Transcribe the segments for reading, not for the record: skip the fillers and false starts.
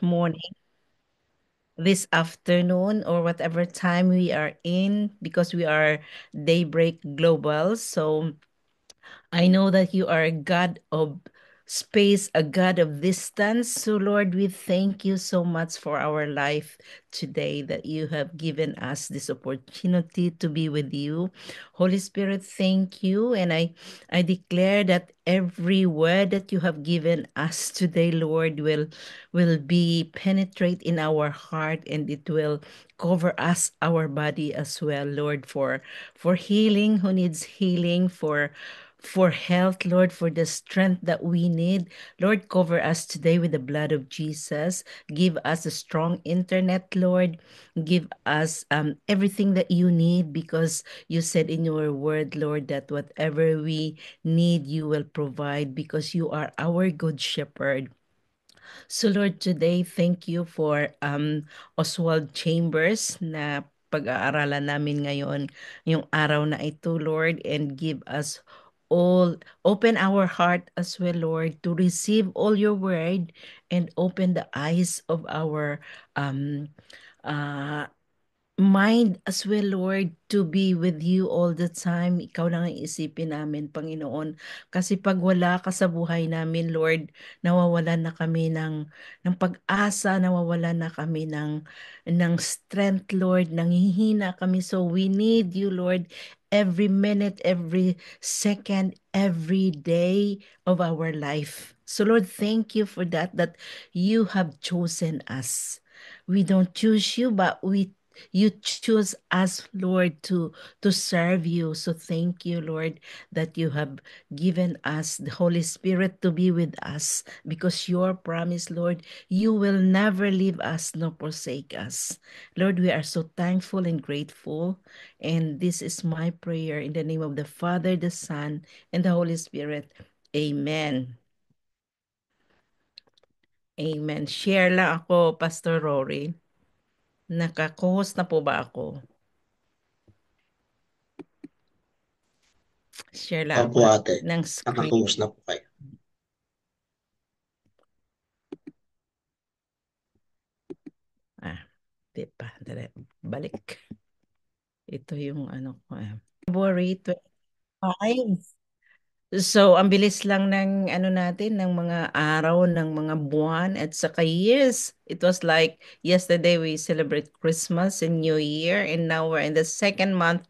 morning, this afternoon, or whatever time we are in, because we are Daybreak Global. So I know that you are a God of space, a God of distance. So, Lord, we thank you so much for our life today, that you have given us this opportunity to be with you. Holy Spirit, thank you. And I declare that every word that you have given us today, Lord, will be penetrate in our heart, and it will cover us, our body as well, Lord, for healing, who needs healing, for health, Lord, for the strength that we need. Lord, cover us today with the blood of Jesus. Give us a strong internet, Lord. Give us everything that you need, because you said in your word, Lord, that whatever we need, you will provide, because you are our good shepherd. So Lord, today, thank you for Oswald Chambers na pag-aaralan namin ngayon, yung araw na ito, Lord, and give us all, open our heart as well, Lord, to receive all your word, and open the eyes of our um, uh, mind as well, Lord, to be with you all the time. Ikaw lang ang isipin namin, Panginoon. Kasi pag wala ka sa buhay namin, Lord, nawawalan na kami ng pag-asa, nawawalan na kami ng strength, Lord, nanghihina kami. So we need you, Lord, every minute, every second, every day of our life. So Lord, thank you for that you have chosen us. We don't choose you, but you choose us, Lord, to serve you. So thank you, Lord, that you have given us the Holy Spirit to be with us, because your promise, Lord, you will never leave us nor forsake us. Lord, we are so thankful and grateful. And this is my prayer in the name of the Father, the Son, and the Holy Spirit. Amen. Amen. Share lang ako, Pastor Rory. Naka-host na po ba ako? Share lang Opo ako ate, ng screen. nakapost na po kayo. Ah, di pa. Dali. Balik. Ito yung ano ko. February 25. So, ang bilis lang ng ano natin, ng mga araw, ng mga buwan, at saka years. It was like yesterday we celebrate Christmas and New Year, and now we're in the second month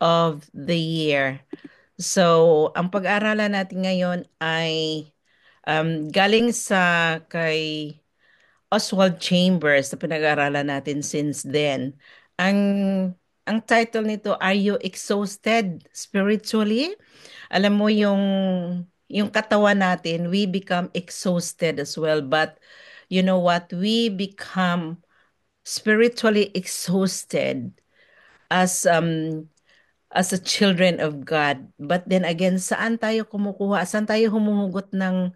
of the year. So, ang pag-aaralan natin ngayon ay galing sa kay Oswald Chambers na pinag-aaralan natin since then. Ang ang title nito, Are You Exhausted Spiritually? Alam mo yung katawan natin, we become exhausted as well. But you know what? We become spiritually exhausted as as a children of God. But then again, saan tayo kumukuha? Saan tayo humuhugot ng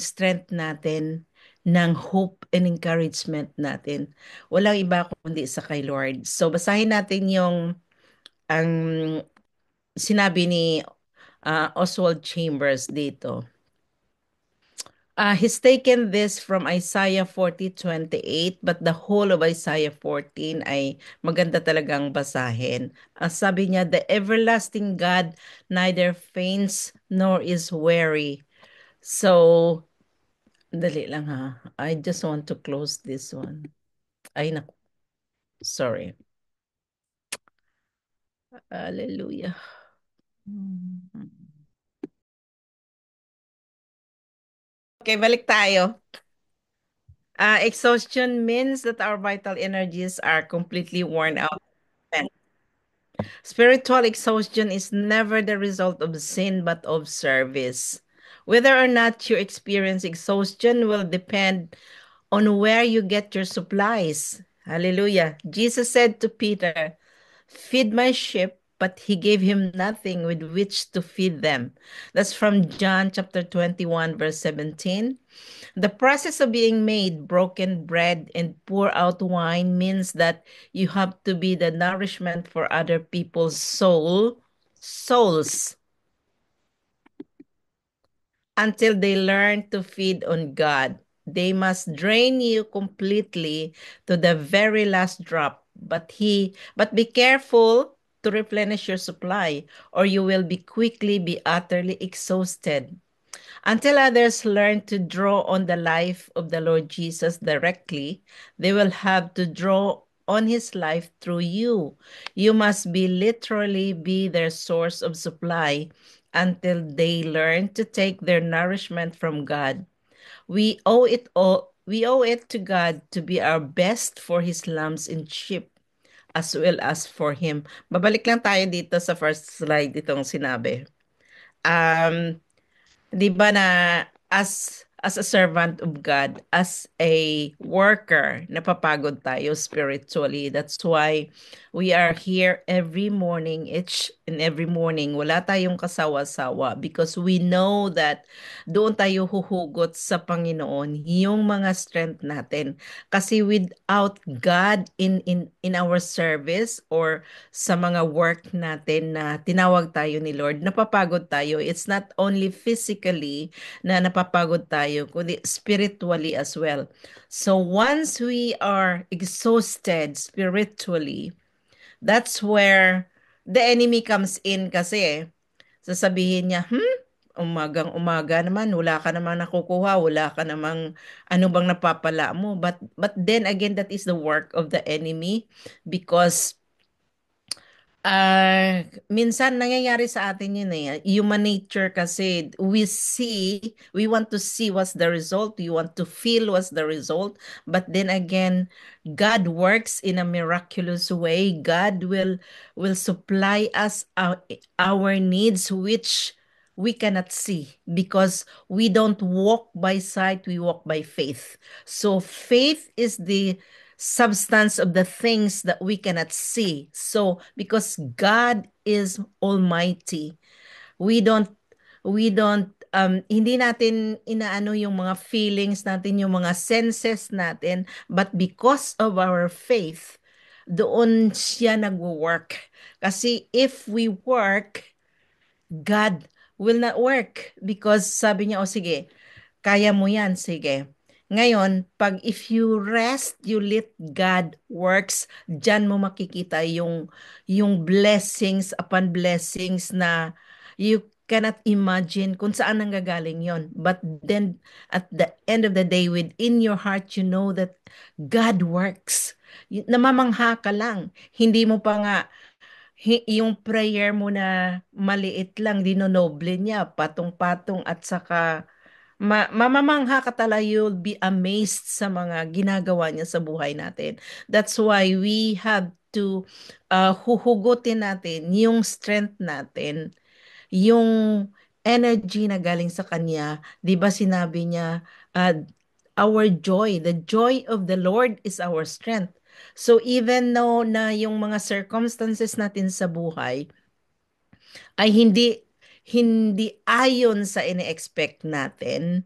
strength natin, ng hope and encouragement natin? Walang iba kundi sa kay Lord. So basahin natin yung ang sinabi ni Oswald Chambers dito. He's taken this from Isaiah 40:28, but the whole of Isaiah 14 ay maganda talagang basahin. Sabi niya, the everlasting God neither faints nor is weary. So, dali lang ha. I just want to close this one. Ay, naku. Sorry. Hallelujah. Okay, balik tayo. Exhaustion means that our vital energies are completely worn out. Spiritual exhaustion is never the result of sin but of service. Whether or not you experience exhaustion will depend on where you get your supplies. Hallelujah. Jesus said to Peter, feed my sheep, but he gave him nothing with which to feed them. That's from John chapter 21, verse 17. The process of being made broken bread and pour out wine means that you have to be the nourishment for other people's souls until they learn to feed on God. They must drain you completely to the very last drop. But be careful to replenish your supply, or you will be utterly exhausted. Until others learn to draw on the life of the Lord Jesus directly, they will have to draw on his life through you. You must be literally be their source of supply until they learn to take their nourishment from God. We owe it to God to be our best for his lambs and sheep as well as for him. Babalik lang tayo dito sa first slide itong sinabi. Um, 'Di ba na as a servant of God, as a worker, napapagod tayo spiritually. That's why we are here every morning, each and every morning. Wala tayong kasawa-sawa because we know that doon tayo huhugot sa Panginoon yung mga strength natin. Kasi without God in our service or sa mga work natin na tinawag tayo ni Lord, napapagod tayo. It's not only physically na napapagod tayo, kundi spiritually as well. So once we are exhausted spiritually, that's where the enemy comes in kasi sasabihin niya, umagang-umaga naman, wala ka namang nakukuha, wala ka namang ano bang napapala mo. But then again, that is the work of the enemy because minsan nangyayari sa atin yun eh. Human nature kasi we want to see what's the result, we want to feel what's the result. But then again, God works in a miraculous way. God will supply us our needs which we cannot see because we don't walk by sight, we walk by faith. So faith is the substance of the things that we cannot see. So because God is almighty, we don't hindi natin inaano yung mga feelings natin, yung mga senses natin, but because of our faith, doon siya nagwo-work. Kasi if we work, God will not work because sabi niya, o sige, kaya mo yan, sige. Ngayon, pag if you rest, you let God works, diyan mo makikita yung blessings upon blessings na you cannot imagine kung saan nanggagaling yon. But then, at the end of the day, within your heart, you know that God works. Namamangha ka lang. Hindi mo pa nga yung prayer mo na maliit lang, dinonoble niya, patong-patong at saka mamamangha ka talaga, you'll be amazed sa mga ginagawa niya sa buhay natin. That's why we have to huhugutin natin yung strength natin, yung energy na galing sa kanya. 'Di ba sinabi niya, uh, our joy, the joy of the Lord is our strength. So even though na yung mga circumstances natin sa buhay ay hindi ayon sa ine-expect natin,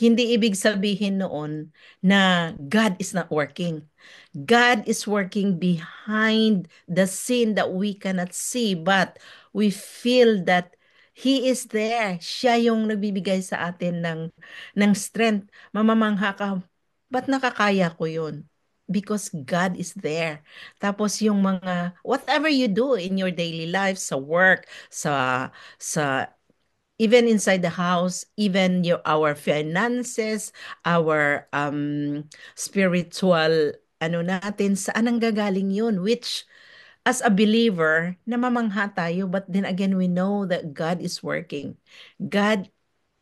hindi ibig sabihin noon na God is not working. God is working behind the scene that we cannot see, but we feel that He is there. Siya yung nagbibigay sa atin ng strength. Mamamangha ka, ba't nakakaya ko yun? Because God is there. Tapos yung mga, whatever you do in your daily life, sa work, sa even inside the house, even our finances, our spiritual ano natin, saan ang gagaling yun? Which as a believer, namamangha tayo, but then again, we know that God is working. God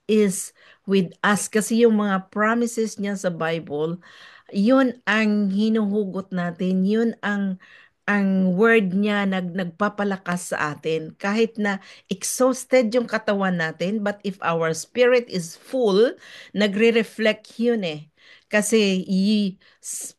is with us kasi yung mga promises niya sa Bible, yun ang hinuhugot natin, yun ang word niya nagpapalakas sa atin. Kahit na exhausted yung katawan natin, but if our spirit is full, nagre-reflect yun eh. Kasi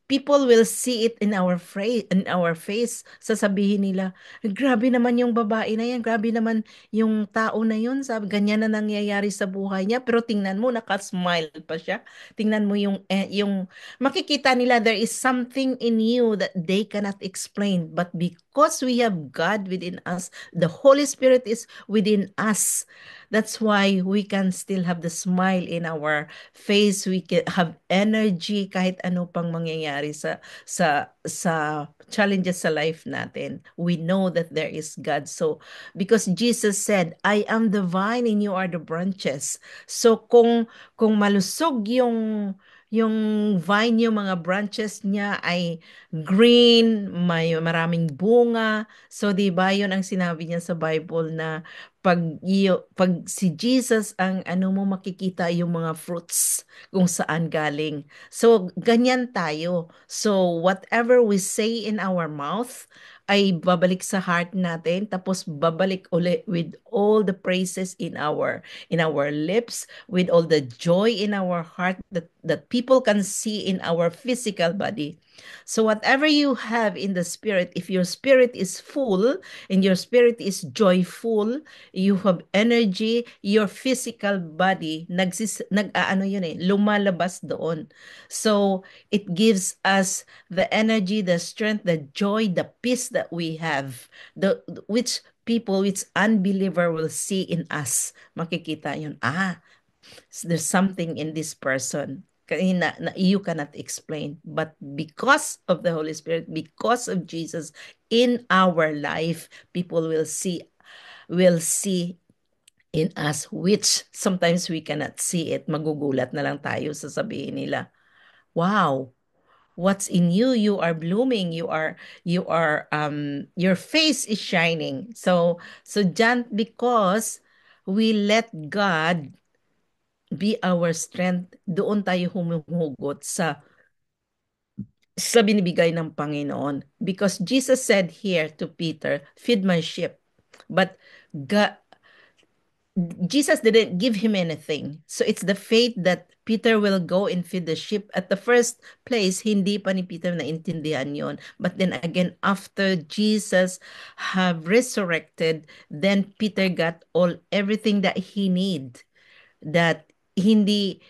people will see it in our face. Sasabihin nila, grabe naman yung babae na yan, grabe naman yung tao na yun, sabi, ganyan na nangyayari sa buhay niya, pero tingnan mo, nakasmile pa siya. Tingnan mo yung makikita nila there is something in you that they cannot explain. But because we have God within us, the Holy Spirit is within us, That's why we can still have the smile in our face. We can have energy kahit ano pang mangyayari sa challenges sa life natin. We know that there is God. So because Jesus said, I am the vine and you are the branches. So kung malusog yung vine, yung mga branches niya ay green, may maraming bunga. So 'di ba 'yun ang sinabi niya sa Bible na pag si Jesus ang ano mo makikita yung mga fruits kung saan galing. So ganyan tayo. So whatever we say in our mouth ay babalik sa heart natin tapos babalik uli with all the praises in our lips, with all the joy in our heart that people can see in our physical body. So whatever you have in the spirit, if your spirit is full and your spirit is joyful, you have energy, your physical body nag-aano yun lumalabas doon. So it gives us the energy, the strength, the joy, the peace that we have, the which people, which unbeliever will see in us. Makikita yun. There's something in this person na you cannot explain. But because of the Holy Spirit, because of Jesus in our life, people will see in us, which sometimes we cannot see it. Magugulat na lang tayo, sasabihin nila, wow, what's in you? You are blooming. Your face is shining. So John, because we let God be our strength, doon tayo humuhugot sa binibigay ng Panginoon. Because Jesus said here to Peter, feed my sheep. But God, Jesus didn't give him anything. So it's the faith that Peter will go and feed the sheep. At the first place, hindi pa ni Peter naintindihan yon. But then again, after Jesus have resurrected, then Peter got everything that he need, that hindi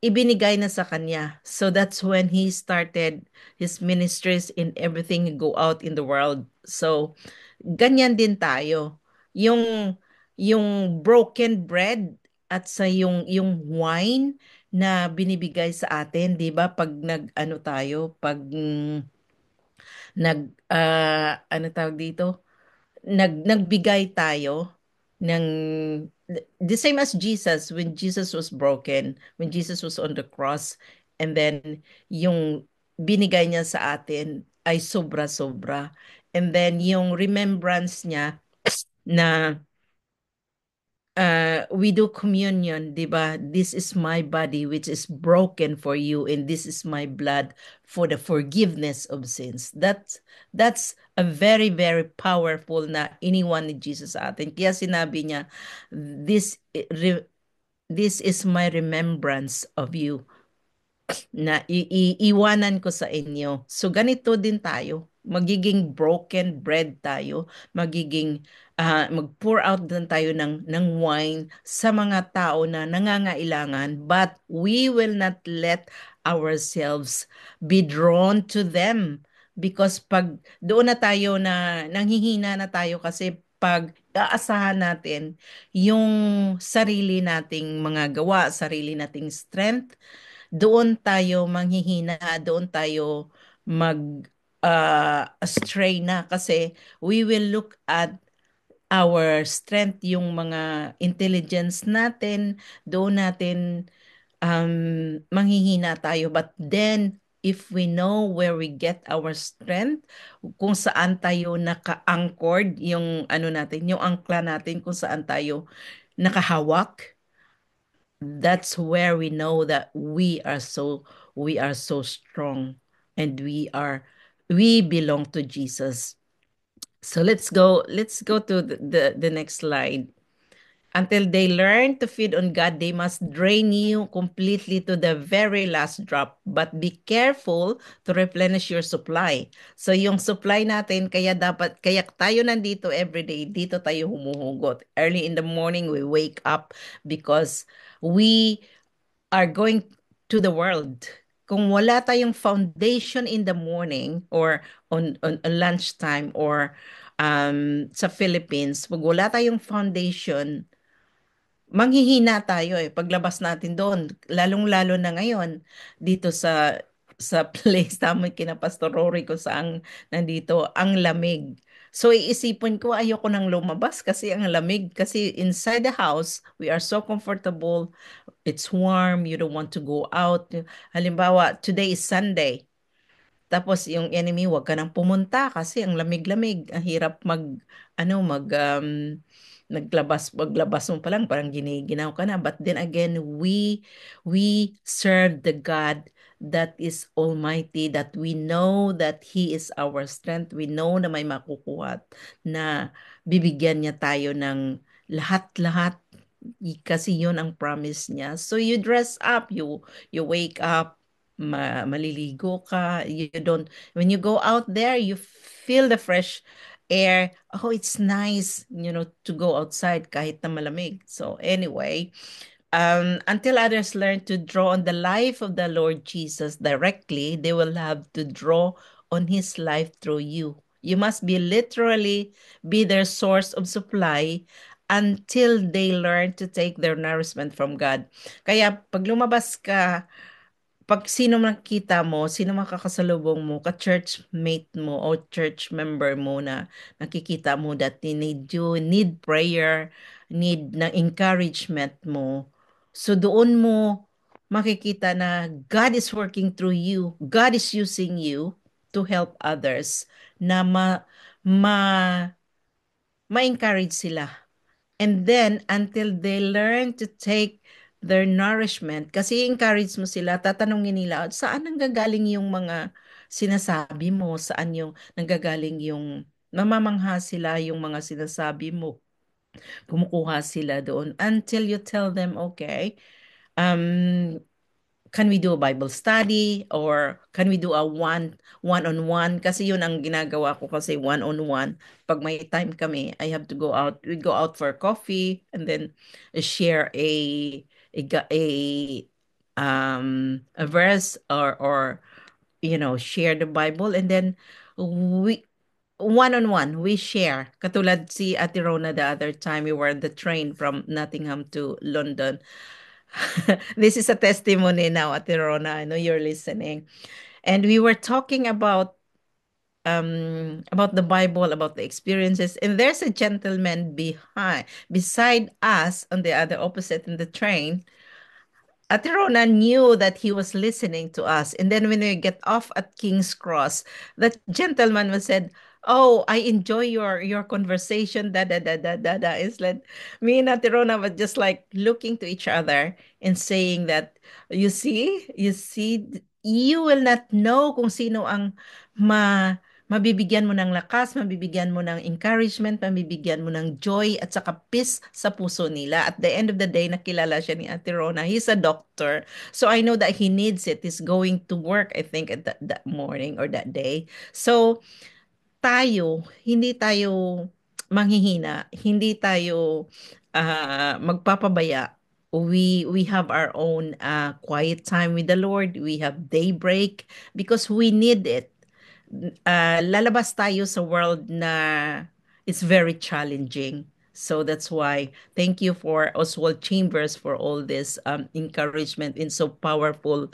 ibinigay na sa kanya. So that's when he started his ministries in everything, go out in the world. So ganyan din tayo. Yung yung broken bread at sa yung wine na binibigay sa atin, 'di ba? Pag nag-ano tayo, pag ano tawag dito? Nagbigay tayo ng the same as Jesus, when Jesus was broken, when Jesus was on the cross, and then yung binigay niya sa atin ay sobra-sobra. And then yung remembrance niya na we do communion, 'di ba? This is my body which is broken for you, and this is my blood for the forgiveness of sins. That's a very, very powerful na iniwan ni Jesus sa atin. Kaya sinabi niya, this this is my remembrance of you, na iiwanan ko sa inyo. So ganito din tayo. Magiging broken bread tayo. Mag-pour out din tayo ng wine sa mga tao na nangangailangan. But we will not let ourselves be drawn to them. Because pag doon na tayo na nanghihina na tayo kasi pag aasahan natin yung sarili nating mga gawa, sarili nating strength, doon tayo manghihina, doon tayo astray na kasi we will look at our strength, yung mga intelligence natin, doon natin manghihina tayo. But then, if we know where we get our strength, kung saan tayo naka-anchored, yung ano natin, yung angkla natin, kung saan tayo nakahawak, that's where we know that we are so strong, and we belong to Jesus. So let's go to the next slide. Until they learn to feed on God, they must drain you completely to the very last drop. But be careful to replenish your supply. So yung supply natin, kaya tayo nandito every day, dito tayo humuhugot. Early in the morning, we wake up because we are going to the world. Kung wala tayong foundation in the morning or on lunchtime or sa Philippines, pag wala tayong foundation, manghihina tayo eh paglabas natin doon, lalong-lalo na ngayon dito sa place namin kina Pastor Rory kung saan nandito ang lamig. So iisipin ko ayoko nang lumabas kasi ang lamig kasi inside the house we are so comfortable, it's warm, you don't want to go out. Halimbawa, today is Sunday. Tapos yung enemy, wag ka nang pumunta kasi ang lamig-lamig. Ang hirap maglabas mo pa lang, parang giniginaw ka na. But then again, we serve the God that is Almighty, that we know that He is our strength. We know na may makukuha at na bibigyan niya tayo ng lahat-lahat kasi yun ang promise niya. So you dress up, you wake up, maliligo ka, you don't, when you go out there, you feel the fresh air. Oh, it's nice, to go outside kahit na malamig. So anyway, until others learn to draw on the life of the Lord Jesus directly, they will have to draw on His life through you. You must be literally be their source of supply until they learn to take their nourishment from God. Kaya pag lumabas ka, pag sino makita mo, sino makakasalubong mo, ka-church mate mo o church member mo na nakikita mo that they need you, need prayer, need na encouragement mo. So doon mo makikita na God is working through you. God is using you to help others na ma, ma-encourage sila. And then, until they learn to take their nourishment, kasi encourage mo sila, tatanungin nila, saan nanggagaling yung mga sinasabi mo? Saan yung nanggagaling yung, namamangha sila yung mga sinasabi mo. Kumukuha sila doon until you tell them, okay, um, can we do a Bible study or can we do a one-on-one? Kasi yun ang ginagawa ko kasi one-on-one. Pag may time kami, I have to go out. We go out for coffee and then share a verse or share the Bible and then we one-on-one we share. Katulad si Ate Rona the other time we were on the train from Nottingham to London. This is a testimony now, Ate Rona. I know you're listening. And we were talking about the Bible, about the experiences. And there's a gentleman beside us on the other opposite in the train. Ate Rona knew that he was listening to us. And then when we get off at King's Cross, that gentleman was said, "Oh, I enjoy your conversation." Da da da da da da. It's like me and Ate Rona were just like looking to each other and saying that, you will not know kung sino ang mabibigyan mo ng lakas, mabibigyan mo ng encouragement, mabibigyan mo ng joy at saka peace sa puso nila. At the end of the day, nakilala siya ni Ate Rona. He's a doctor. So I know that he needs it. He's going to work, I think, at that morning or that day. So hindi tayo manghihina, hindi tayo magpapabaya. We have our own quiet time with the Lord. We have daybreak because we need it. Lalabas tayo sa world na it's very challenging. So that's why thank you for Oswald Chambers for all this encouragement in so powerful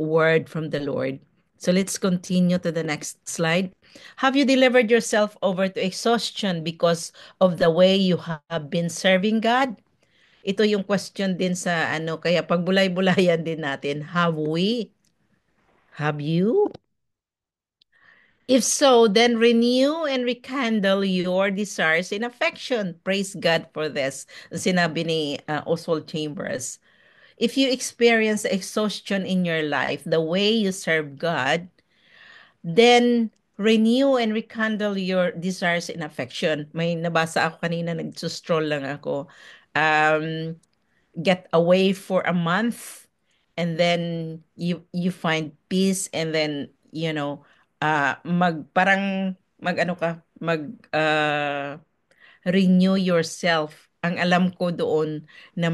word from the Lord. So let's continue to the next slide. Have you delivered yourself over to exhaustion because of the way you have been serving God? Ito yung question din sa ano, kaya pagbulay-bulayan din natin. Have we? Have you? If so, then renew and rekindle your desires in affection. Praise God for this. Sinabi ni Oswald Chambers. If you experience exhaustion in your life, the way you serve God, then renew and rekindle your desires in affection. May nabasa ako kanina, nag-stroll lang ako. Um, get away for a month and then you find peace and then mag ano ka renew yourself. Ang alam ko doon na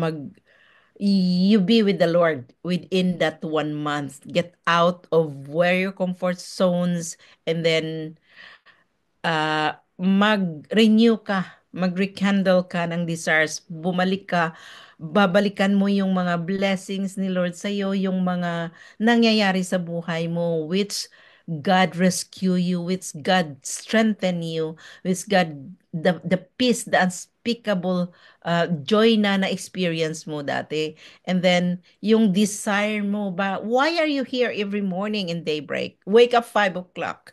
you be with the Lord within that 1 month. Get out of where your comfort zones and then mag-renew ka. mag-rekindle ka ng desires, bumalik ka, babalikan mo yung mga blessings ni Lord sa'yo, yung mga nangyayari sa buhay mo, which God rescue you, which God strengthen you, which God, the peace, the unspeakable joy na experience mo dati. And then, yung desire mo ba, why are you here every morning in daybreak? Wake up 5 o'clock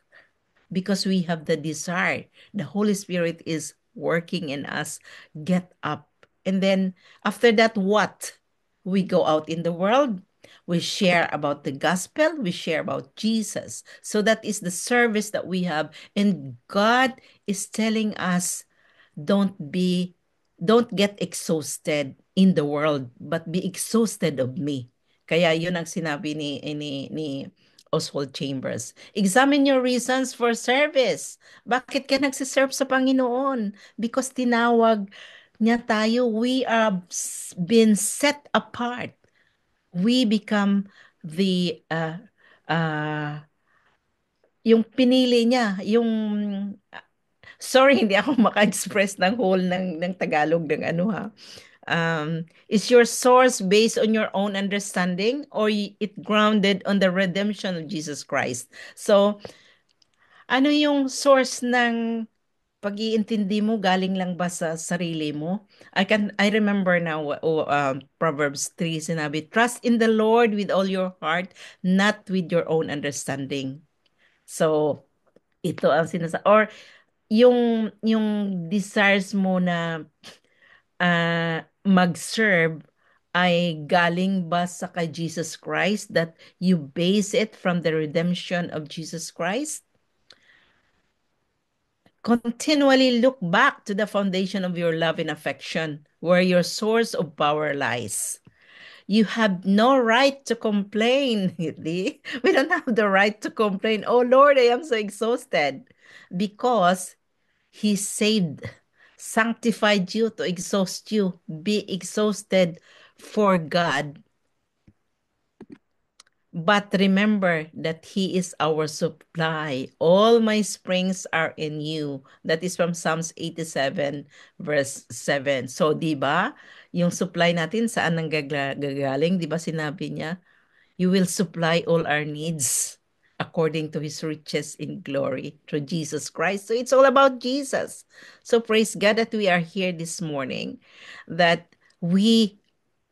because we have the desire. The Holy Spirit is working in us. Get up. And then after that, what? We go out in the world. We share about the gospel. We share about Jesus. So that is the service that we have. And God is telling us, don't be, don't get exhausted in the world, but be exhausted of me. Kaya yun ang sinabi ni Oswald Chambers. Examine your reasons for service. Bakit ka nagsiserve sa Panginoon? Because tinawag niya tayo, we are been set apart. We become the yung pinili niya, yung sorry, hindi ako maka-express ng whole ng Tagalog ng ano ha. Is your source based on your own understanding or it grounded on the redemption of Jesus Christ? So, ano yung source ng pag-iintindi mo galing lang ba sa sarili mo? I remember now Proverbs 3 sinabi, trust in the Lord with all your heart, not with your own understanding. So, ito ang or yung desires mo na mag-serve ay galing ba sa kay Jesus Christ that you base it from the redemption of Jesus Christ? Continually look back to the foundation of your love and affection, where your source of power lies. You have no right to complain. Hindi? We don't have the right to complain. Oh Lord, I am so exhausted. Because He saved, sanctified you to exhaust you. Be exhausted for God. But remember that He is our supply. All my springs are in you. That is from Psalms 87 verse 7. So, di ba? Yung supply natin saan nang gagaling? Di ba sinabi niya? You will supply all our needs according to His riches in glory through Jesus Christ. So, it's all about Jesus. So, praise God that we are here this morning, that we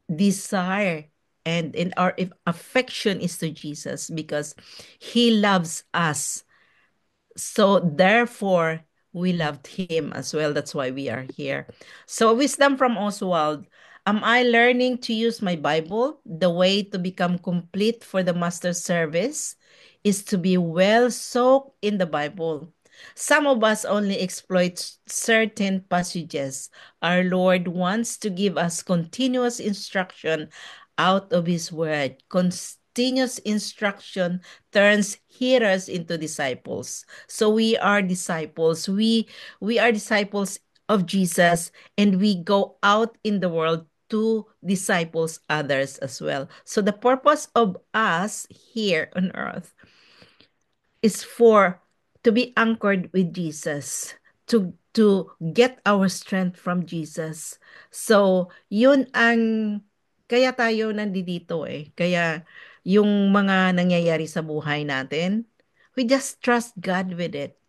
desire and in our affection is to Jesus because He loves us. So therefore, we loved Him as well. That's why we are here. So wisdom from Oswald. Am I learning to use my Bible? The way to become complete for the master service is to be well soaked in the Bible. Some of us only exploit certain passages. Our Lord wants to give us continuous instruction out of His Word. Continuous instruction turns hearers into disciples. So we are disciples. We are disciples of Jesus, and we go out in the world to disciples others as well. So the purpose of us here on earth is for to be anchored with Jesus, to get our strength from Jesus. So, yun ang kaya tayo nandito eh. Kaya yung mga nangyayari sa buhay natin, we just trust God with it.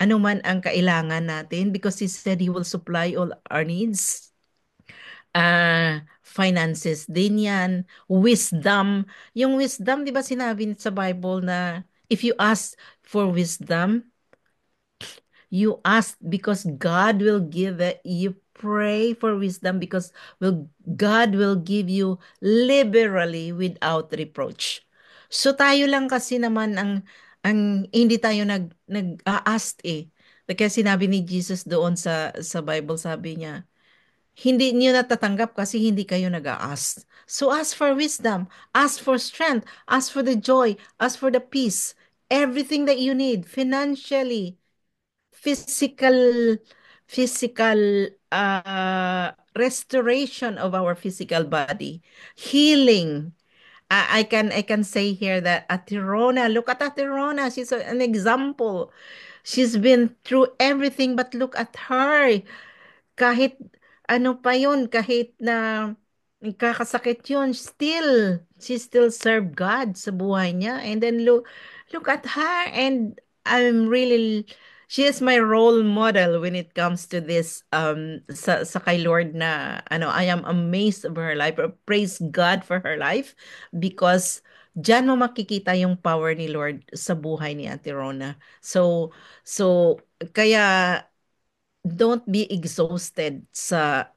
Ano man ang kailangan natin because He said He will supply all our needs. Finances din yan, wisdom. Yung wisdom, di ba sinabi sa Bible na if you ask for wisdom, you ask because God will give it. You pray for wisdom because God will give you liberally without reproach. So tayo lang kasi naman ang hindi tayo nag-ask eh. Kaya sinabi ni Jesus doon sa Bible, sabi niya, hindi niyo natatanggap kasi hindi kayo nag-ask. So ask for wisdom, ask for strength, ask for the joy, ask for the peace, everything that you need financially, physical restoration of our physical body, healing. I can say here that Atirona, look at Atirona, she's an example. She's been through everything, but look at her. kahit ano pa yun, kahit na kakasakit yun, she still serve God sa buhay niya. And then look at her, and I'm really, she is my role model when it comes to this, sa kay Lord na, I am amazed of her life. Praise God for her life because diyan mo makikita yung power ni Lord sa buhay ni Ate Rona. So, kaya don't be exhausted sa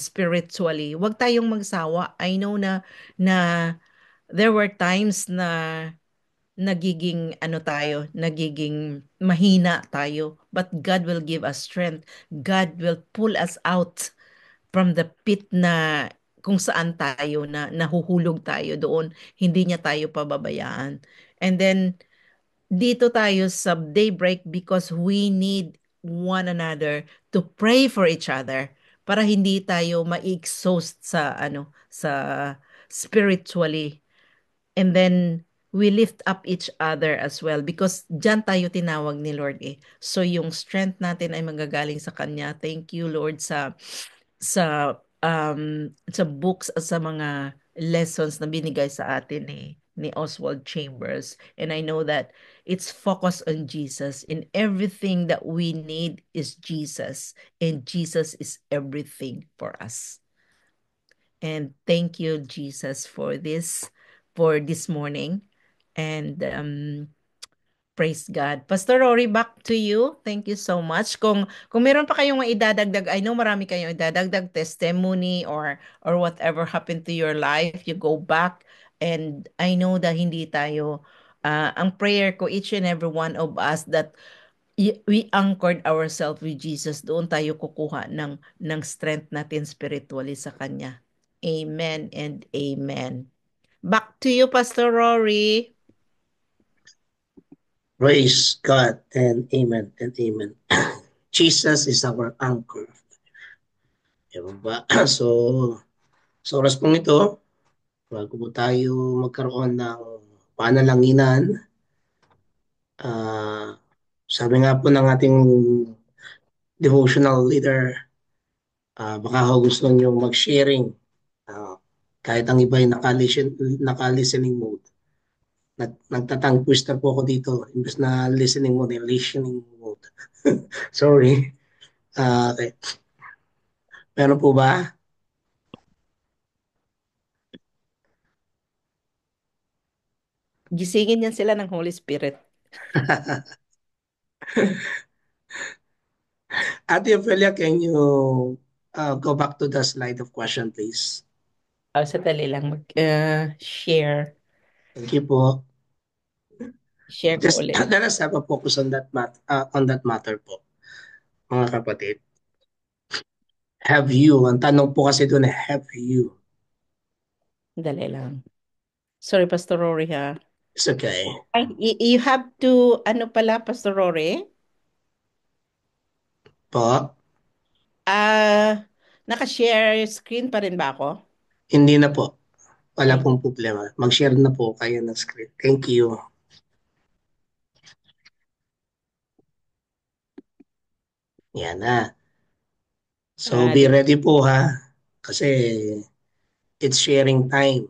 spiritually. Huwag tayong magsawa. I know na there were times na nagiging nagiging mahina tayo. But God will give us strength. God will pull us out from the pit na kung saan tayo na nahuhulog tayo doon. Hindi niya tayo pababayaan. And then dito tayo sa daybreak because we need one another to pray for each other para hindi tayo ma-exhaust sa sa spiritually, and then we lift up each other as well because diyan tayo tinawag ni Lord eh. So yung strength natin ay manggagaling sa Kanya. Thank you Lord sa books at sa mga lessons na binigay sa atin ni Oswald Chambers. And I know that it's focused on Jesus. And everything that we need is Jesus. And Jesus is everything for us. And thank you, Jesus, for this morning. And praise God. Pastor Rory, back to you. Thank you so much. Kung meron pa kayong idadagdag, I know marami kayong idadagdag testimony or whatever happened to your life, you go back, and I know that hindi tayo ang prayer ko each and every one of us that we anchored ourselves with Jesus, doon tayo kukuha ng strength natin spiritually sa Kanya. Amen and amen. Back to you, Pastor Rory. Praise God and amen and amen. Jesus is our anchor. Diba ba? So oras pong ito, bago po tayo magkaroon ng panalanginan, ah sabi nga po ng ating devotional leader, baka ho gusto nyo mag-sharing. Ah, Kahit ang iba ay naka-listening mode. Nagtatang twister po ako dito. Imbes na listening mode, listening mode. Sorry. Okay. Meron po ba? Gisingin yan sila ng Holy Spirit. Ate Ophelia, can you go back to the slide of question, please? Sandali lang mag-share. Thank you po. Share ko Just ulit. let us have a focus on that matter po, mga kapatid. Have you? Ang tanong po kasi doon, have you? Dali lang. Sorry, Pastor Rory ha. It's okay. Ay, you have to, ano pala, Pastor Rory? Po, Naka-share screen pa rin ba ako? hindi na po. Wala Ay, pong problema. Mag-share na po kayo ng screen. Thank you. Yan na. So be di ba? ready po ha. Kasi it's sharing time.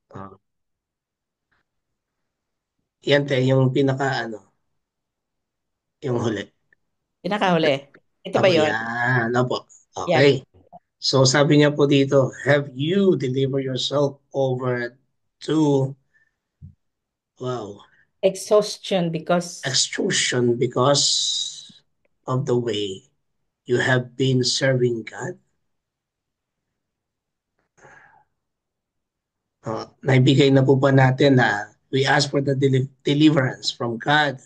Uh, Yan te, yung pinaka ano, yung huli. Pinakahuli. Ito ba Opo, yon? yan. Opo. Yan. Okay. So sabi niya po dito, have you delivered yourself over to, wow, Exhaustion because extrusion because of the way you have been serving God? Naibigay na po ba natin na we ask for the deliverance from God,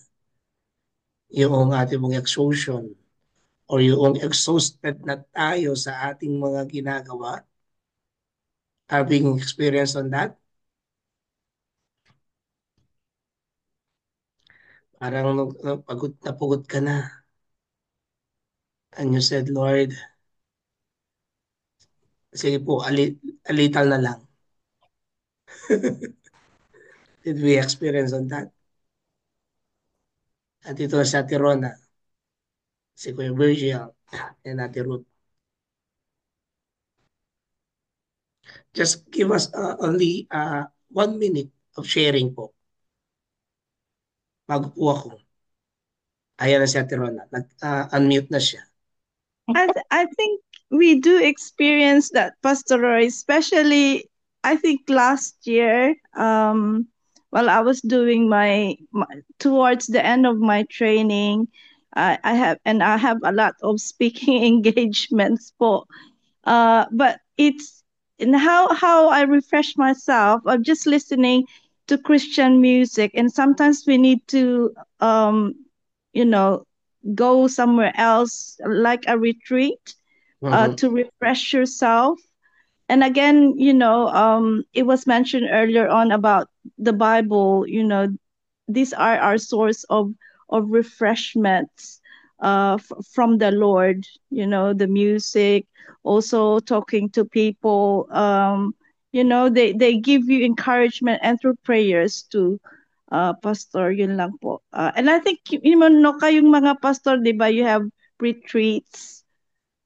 yung ating mong exhaustion or yung exhausted na tayo sa ating mga ginagawa, having experience on that? Parang pagod ka na. And you said, Lord, sige po, alital na lang. Did we experience on that? At ito na si Ate Rona. si Kuya Virgil, and Ate Ruth. Just give us only 1 minute of sharing po bago po ako. Ayan na si Ate Rona. Nag-unmute na siya. I think we do experience that, Pastor Roy, especially I think last year, while I was doing my towards the end of my training, I have a lot of speaking engagements for but it's in how I refresh myself. I'm just listening to Christian music, and sometimes we need to um you know go somewhere else like a retreat Mhm. to refresh yourself. And again, it was mentioned earlier on about the Bible. These are our source of refreshments from the Lord. The music, also talking to people. They give you encouragement, and through prayers too. Pastor, yun lang po. And I think, no, kayong mga pastor, di ba, you have retreats,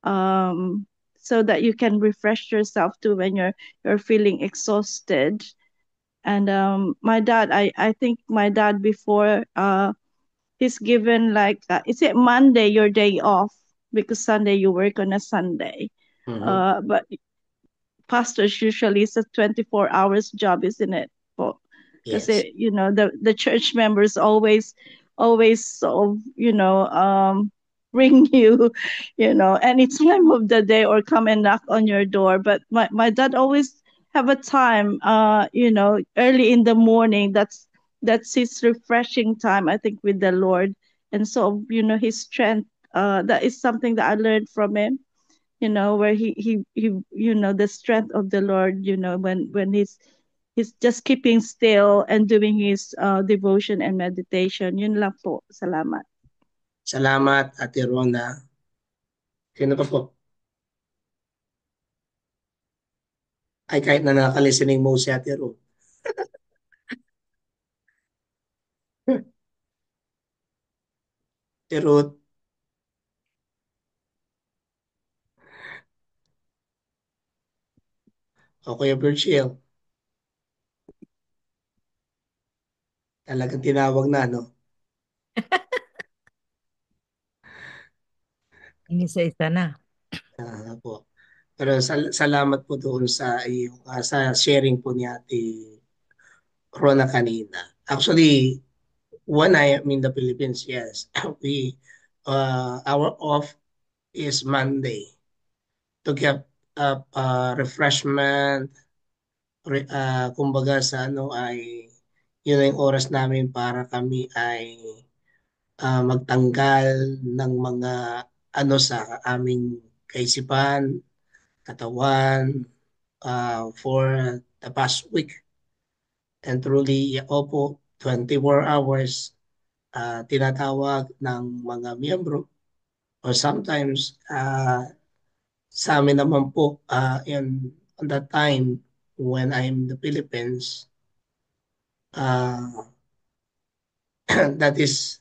so that you can refresh yourself too when you're feeling exhausted. And my dad, I think my dad before, he's given like, is it Monday your day off, because Sunday you work on a Sunday. Mhm. But pastors usually it's a 24 hours job, isn't it? Because Yes. the church members always sort of, ring you, any time of the day, or come and knock on your door. But my dad always have a time, early in the morning. That's his refreshing time, I think, with the Lord. And so, his strength, that is something that I learned from him, where the strength of the Lord, when he's just keeping still and doing his devotion and meditation. Yun lang po. Salamat. Salamat, Ate Rona. Sino pa po? Ay, kahit na nakaka-listening mo si Ate Ro. Ate Ruth, o Kuya Virgil, talagang tinawag na, no? Inisa-isa na. Po. Pero salamat po doon sa sa sharing po ni Ate Rona kanina. Actually, when I am in the Philippines, yes, we our off is Monday to get up refreshment, kumbaga sa ano ay yun na yung oras namin para kami ay magtanggal ng mga ano sa aming kaisipan, katawan for the past week. And truly, opo, 24 hours tinatawag ng mga miyembro or sometimes sa amin naman po on that time when I'm in the Philippines, uh, that is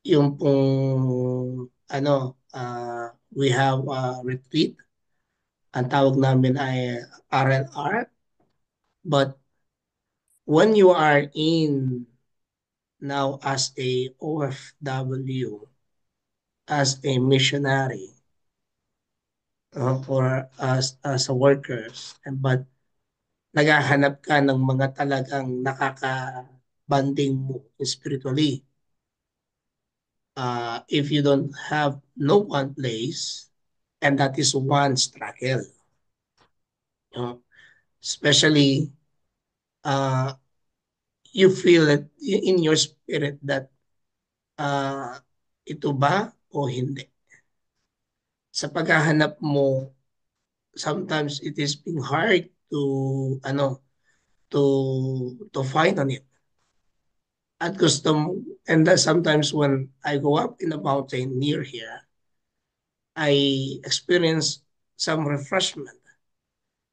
yung pong ano, we have a retreat. Ang tawag namin ay R&R. But when you are in now as a OFW, as a missionary, or as a workers, but naghahanap ka ng mga talagang nakaka-banding mo spiritually. If you don't have no one place, and that is one struggle. You know, especially uh, you feel it in your spirit that ito ba o hindi. Sa paghahanap mo, sometimes it is being hard to ano to find on it. At gusto mo, and that sometimes when I go up in a mountain near here, I experience some refreshment.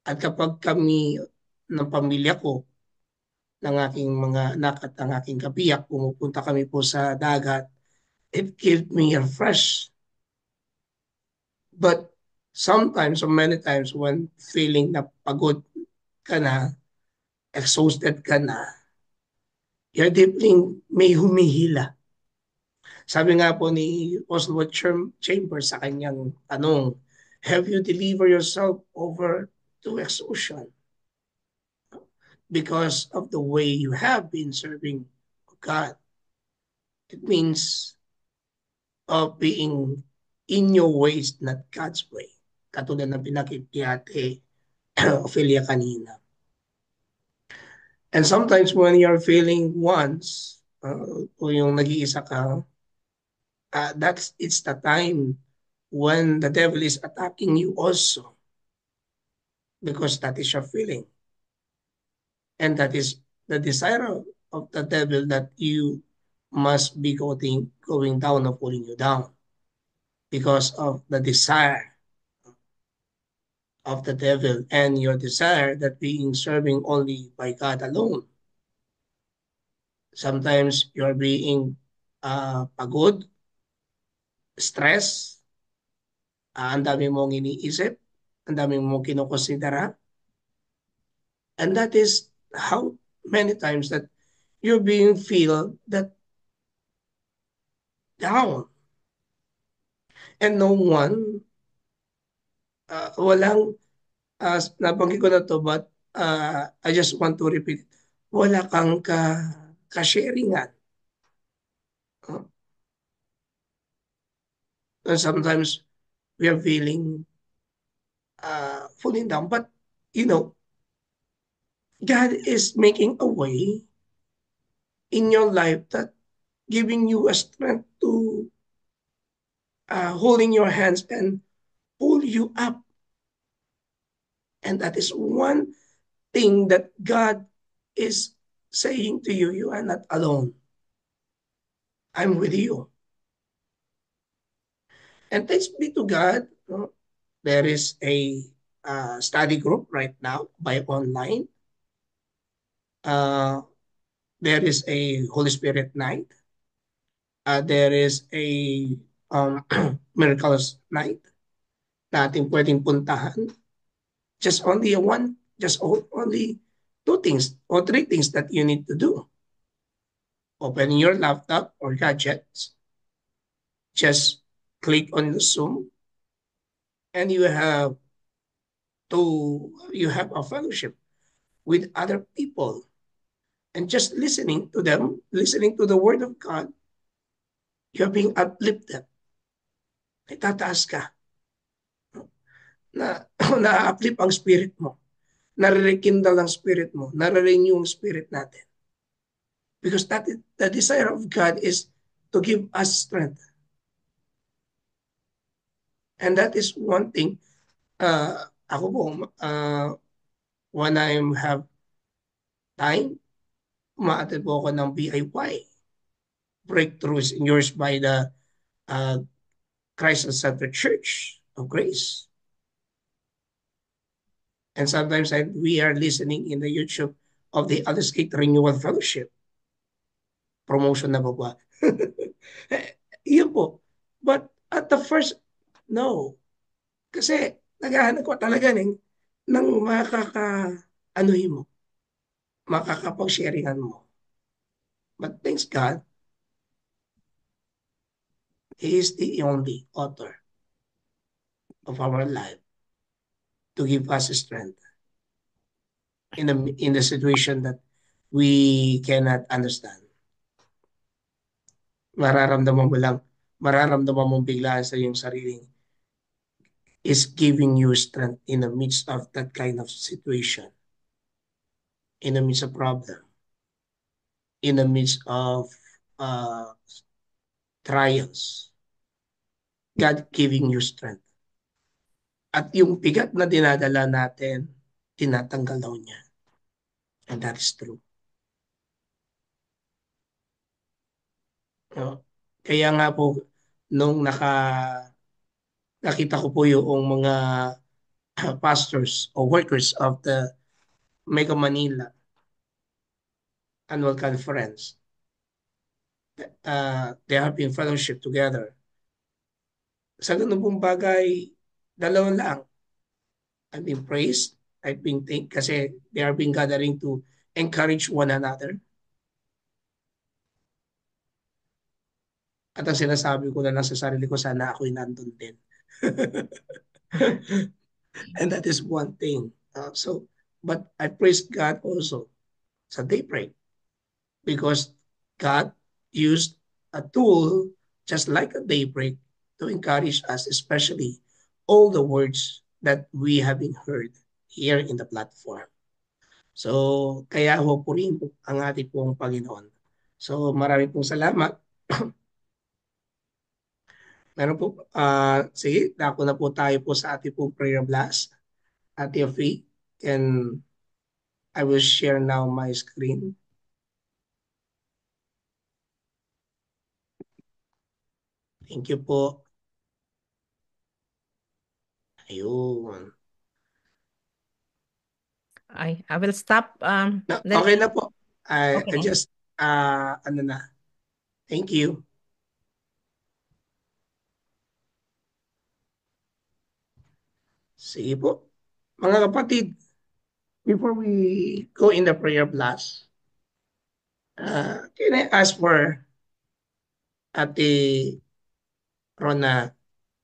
At kapag kami ng pamilya ko, ng aking mga anak at ang aking kabiyak, pumupunta kami po sa dagat, it gives me a fresh. But sometimes or many times when feeling na pagod ka na, exhausted ka na, you're deeply may humihila. Sabi nga po ni Oswald Chambers sa kanyang tanong, have you delivered yourself over to exhaustion because of the way you have been serving God? It means of being in your ways, not God's way. Katulad ng pinakit ni Ate Ophelia kanina. And sometimes when you're feeling once, o yung nag-iisa ka, it's the time when the devil is attacking you also because that is your feeling. And that is the desire of the devil that you must be going down or pulling you down because of the desire of the devil and your desire that being serving only by God alone. Sometimes you're being pagod, stress, ang dami mong iniisip, ang dami mong kinokonsidera, and that is how many times that you're being feel that down and no one, walang, nabanggit ko na to but I just want to repeat, wala kang ka-sharingan. Uh, and sometimes we are feeling falling down, but you know, God is making a way in your life that giving you a strength to holding your hands and pull you up. And that is one thing that God is saying to you, you are not alone. I'm with you. And thanks be to God, there is a study group right now by online. Uh, there is a Holy Spirit night. There is a miracles night na ating pwedeng puntahan. Just only two things or three things that you need to do. Open your laptop or gadgets. Just click on the Zoom and you have a fellowship with other people and just listening to them, listening to the word of God, you're being uplifted. Itataas ka na na-uplift ang spirit mo. Nare-rekindle ang spirit mo. Nare-renew ang spirit natin. Because that is, the desire of God is to give us strength. And that is one thing. Ako po, when I have time, umaattend po ako ng BIY, Breakthroughs in Yours by the Christ Center Church of Grace. And sometimes we are listening in the YouTube of the Others Gate Renewal Fellowship. Promotion na po ba? Yun po. But at the first, no. Kasi naghahanap ko talaga ng makaka-anuhin mo, makakapag-sharingan mo. But thanks God, He is the only author of our life to give us strength in the situation that we cannot understand. Mararamdaman mo biglaan sa iyong sariling is giving you strength in the midst of that kind of situation, in the midst of problem, in the midst of uh, trials. God giving you strength. At yung bigat na dinadala natin, tinatanggal daw niya. And that is true. No? Kaya nga po, nung nakita ko po yung mga pastors or workers of the Mega Manila Annual Conference, they have been fellowship together. Sa ganun pong bagay, Dalawa lang. I've been praised, I've been thanked kasi they are being gathering to encourage one another. At ang sinasabi ko na lang sa sarili ko, sana ako'y nandun din. And that is one thing. But I praise God also sa daybreak because God used a tool just like a daybreak to encourage us, especially all the words that we have been heard here in the platform. So, kaya ho purihin po ang ating pong Panginoon. So, marami pong salamat. Meron po, sige, dako na po tayo po sa ating pong prayer blast. Ate Afi, and I will share now my screen. Thank you po. Ayun. I will stop No, then. okay na po. I Okay. just, ano na. Thank you. Sige po. Mga kapatid, before we go in the prayer blast, can I ask for Ate Rona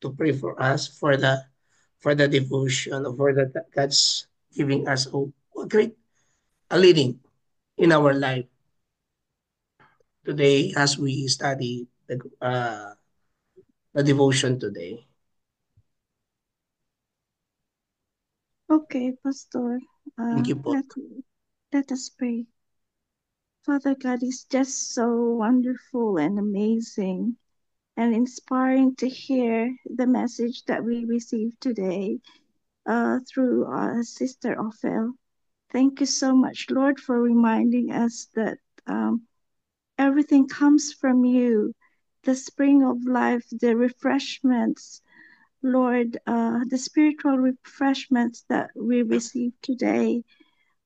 to pray for us for the devotion or for the God's giving us a great a leading in our life today as we study the devotion today. Okay, Pastor. Thank you po. Let us pray. Father God is just so wonderful and amazing and inspiring to hear the message that we received today through Sister Ophel. Thank you so much, Lord, for reminding us that um, everything comes from you, the spring of life, the refreshments, Lord, the spiritual refreshments that we receive today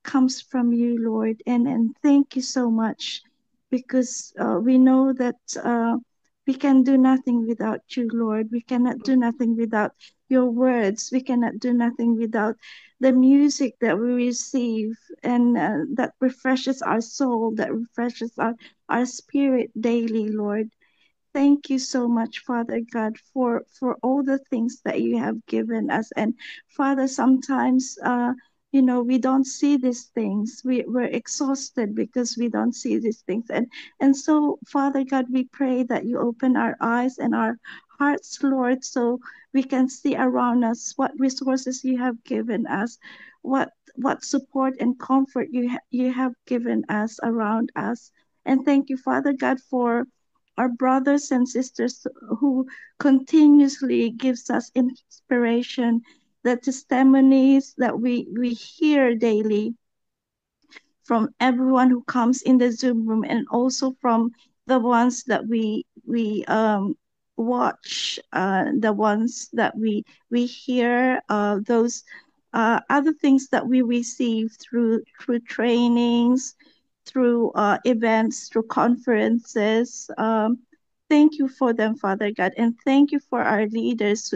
comes from you, Lord. And thank you so much because we know that we can do nothing without you, Lord. We cannot do nothing without your words. We cannot do nothing without the music that we receive and that refreshes our soul, that refreshes our spirit daily, Lord. Thank you so much, Father God, for all the things that you have given us. And Father, sometimes we don't see these things. We're exhausted because we don't see these things. And so, Father God, we pray that you open our eyes and our hearts, Lord, so we can see around us what resources you have given us, what support and comfort you have given us around us. And thank you, Father God, for our brothers and sisters who continuously gives us inspiration, the testimonies that we hear daily from everyone who comes in the Zoom room and also from the ones that we watch, the ones that we hear, those other things that we receive through trainings, through events, through conferences. Thank you for them, Father God, and thank you for our leaders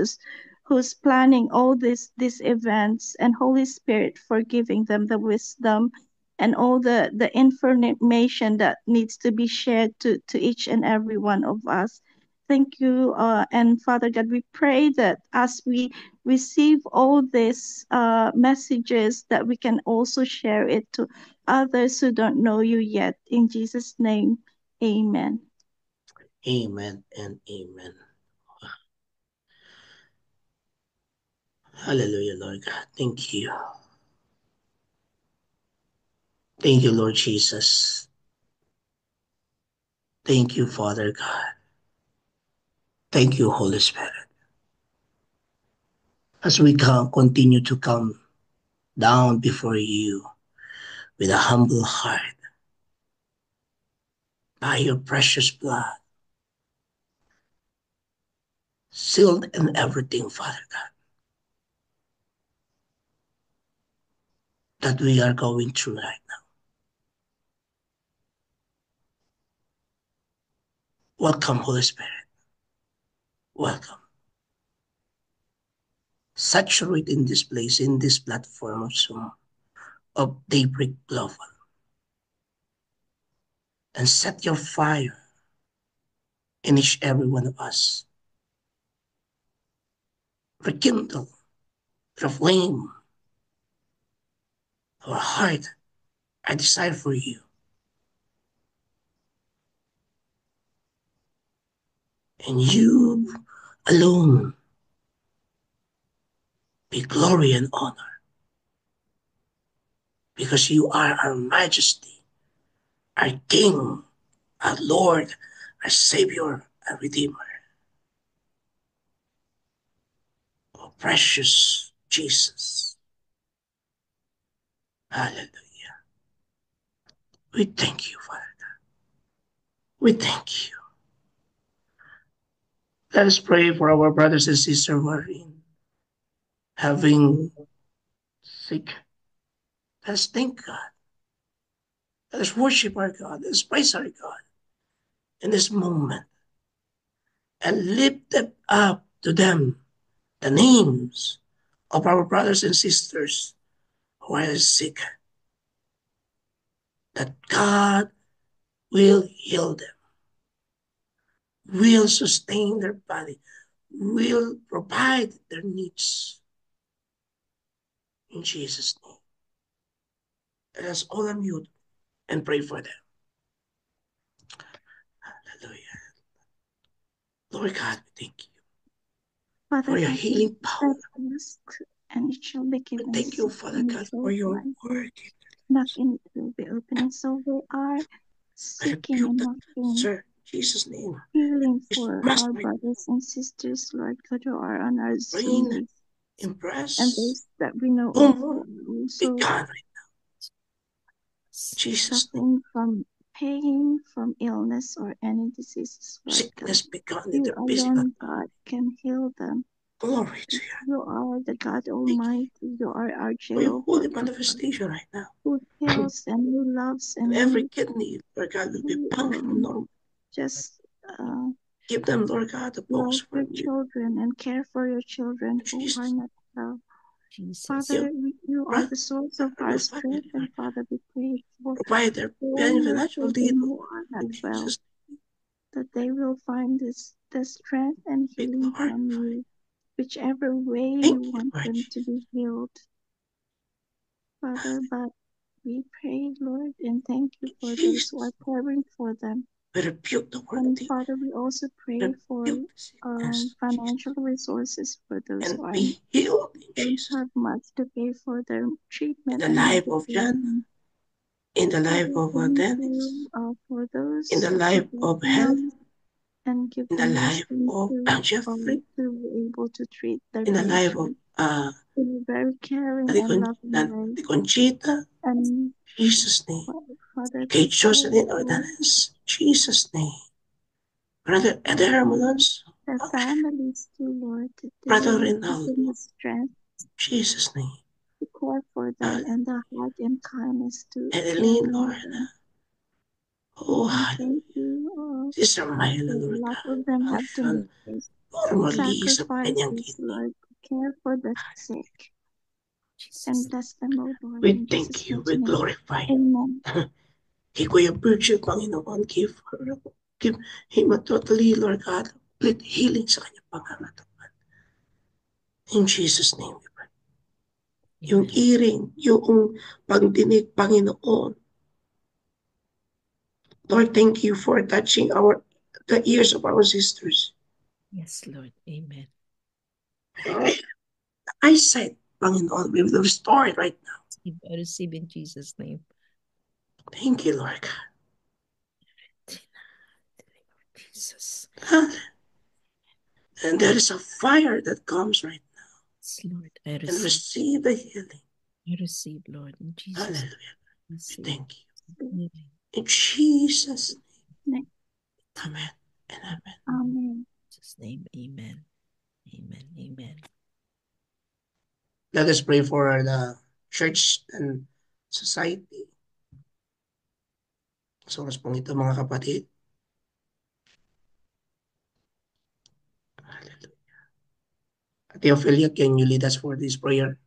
who's planning all these events, and Holy Spirit for giving them the wisdom and all the information that needs to be shared to each and every one of us. Thank you. And Father God, we pray that as we receive all these messages, that we can also share it to others who don't know you yet. In Jesus' name, amen. Amen and amen. Hallelujah, Lord God. Thank you. Thank you, Lord Jesus. Thank you, Father God. Thank you, Holy Spirit. As we continue to come down before you with a humble heart, by your precious blood, sealed in everything, Father God, that we are going through right now. Welcome, Holy Spirit. Welcome. saturate in this place, in this platform of Zoom, of Daybreak Global, and set your fire in each every one of us. Rekindle the flame of our heart, our desire for you. And you alone be glory and honor, because you are our majesty, our King, our Lord, our Savior, our Redeemer. Oh, precious Jesus. Hallelujah. We thank you, Father. We thank you. Let us pray for our brothers and sisters who are in having sick. Let us thank God. Let us worship our God. Let us praise our God in this moment and lift them up to them the names of our brothers and sisters who are sick, that God will heal them, will sustain their body, will provide their needs. In Jesus' name. Let us all unmute and pray for them. Hallelujah. Lord God, we thank you Father for your God, healing power. ask, and it shall be We given. thank you, Seek, Father and it God, for shall your find. word. Knock, and it will be opening. So we are I seeking rebuke and that knocking, cancer in Jesus' name. healing This for must our brothers and sisters, Lord God, who are on our Zoom brain list, and impress. those that we know of who Tumor are be also gone right now. Jesus' name. suffering from pain, from illness, or any diseases, Lord God. Sickness be gone in You their physical alone, body. God, can heal them. Glory to you. You are the God Thank you Almighty. You are our for your Jehovah holy God, manifestation right now. who heals and who loves And and every kidney, Lord God, will be who functional normal. just uh, Give them, Lord God, the focus love for your you. children and care for your children In who are Jesus' not well. Jesus. name. Father, you are Brother, the source of our your family, strength, and Lord, Father, we pray for provide their all your financial need, children Lord. who are not In well, Jesus' that they will find the strength and name, be healing from glorified. you, whichever way Thank you you, want Lord them to Jesus. be healed, Father. But we pray, Lord, and thank you In for those who are Jesus' caring for them. name, we rebuke the work of And the Father, we also pray for rebuke the sickness, Jesus, financial resources for those who and are be healed in don't Jesus' have much to pay for their name. treatment In the and life of Jan, medication. in the life Father, of thank Dennis, you for in those the who life bless of health, them and give in the them the life strength of Jeffrey, to be able to treat their in the life of patients in a very caring Ate and loving way. Conchita, And Jesus' name. Father, Kay pray Jocelyn for Ordanes, Jesus' name. Brother Ed Hermanos, their families too, Lord, that they Brother will give them the Rinaldo, strength Jesus' name. to care for them and the heart and kindness to care Adeline, for Lord, them. oh, And hallelujah. thank you. Sister Myla, A Lord lot God, of them have to Alphan, make Normally sa kanyang sacrifices, kidney. Lord, to care for the sick Jesus. and bless them, O Lord, We in Jesus' thank you, mighty we name. glorify you. Amen. Kay Kuya Virgil, Panginoon, give him a totally, Lord God, complete healing sa kanyang pangangatawan. In Jesus' name we pray. Yung Amen. hearing, yung pagdinig, Panginoon. Lord, thank you for touching the ears of our sisters. Yes, Lord. Amen. Eyesight, Panginoon, we will restore it right now. I receive in Jesus' name. Thank you, Lord God. Jesus. And there is a fire that comes right now. Yes, Lord. I And receive. receive the healing. I receive, Lord. In Jesus' Hallelujah. We receive. thank you. Amen. In Jesus' name. Amen. Amen and amen. Amen. In Jesus' name. Amen. Amen. Amen. Let us pray for the church and society. So, oras pong ito mga kapatid. Hallelujah. Ate Ophelia, can you lead us for this prayer,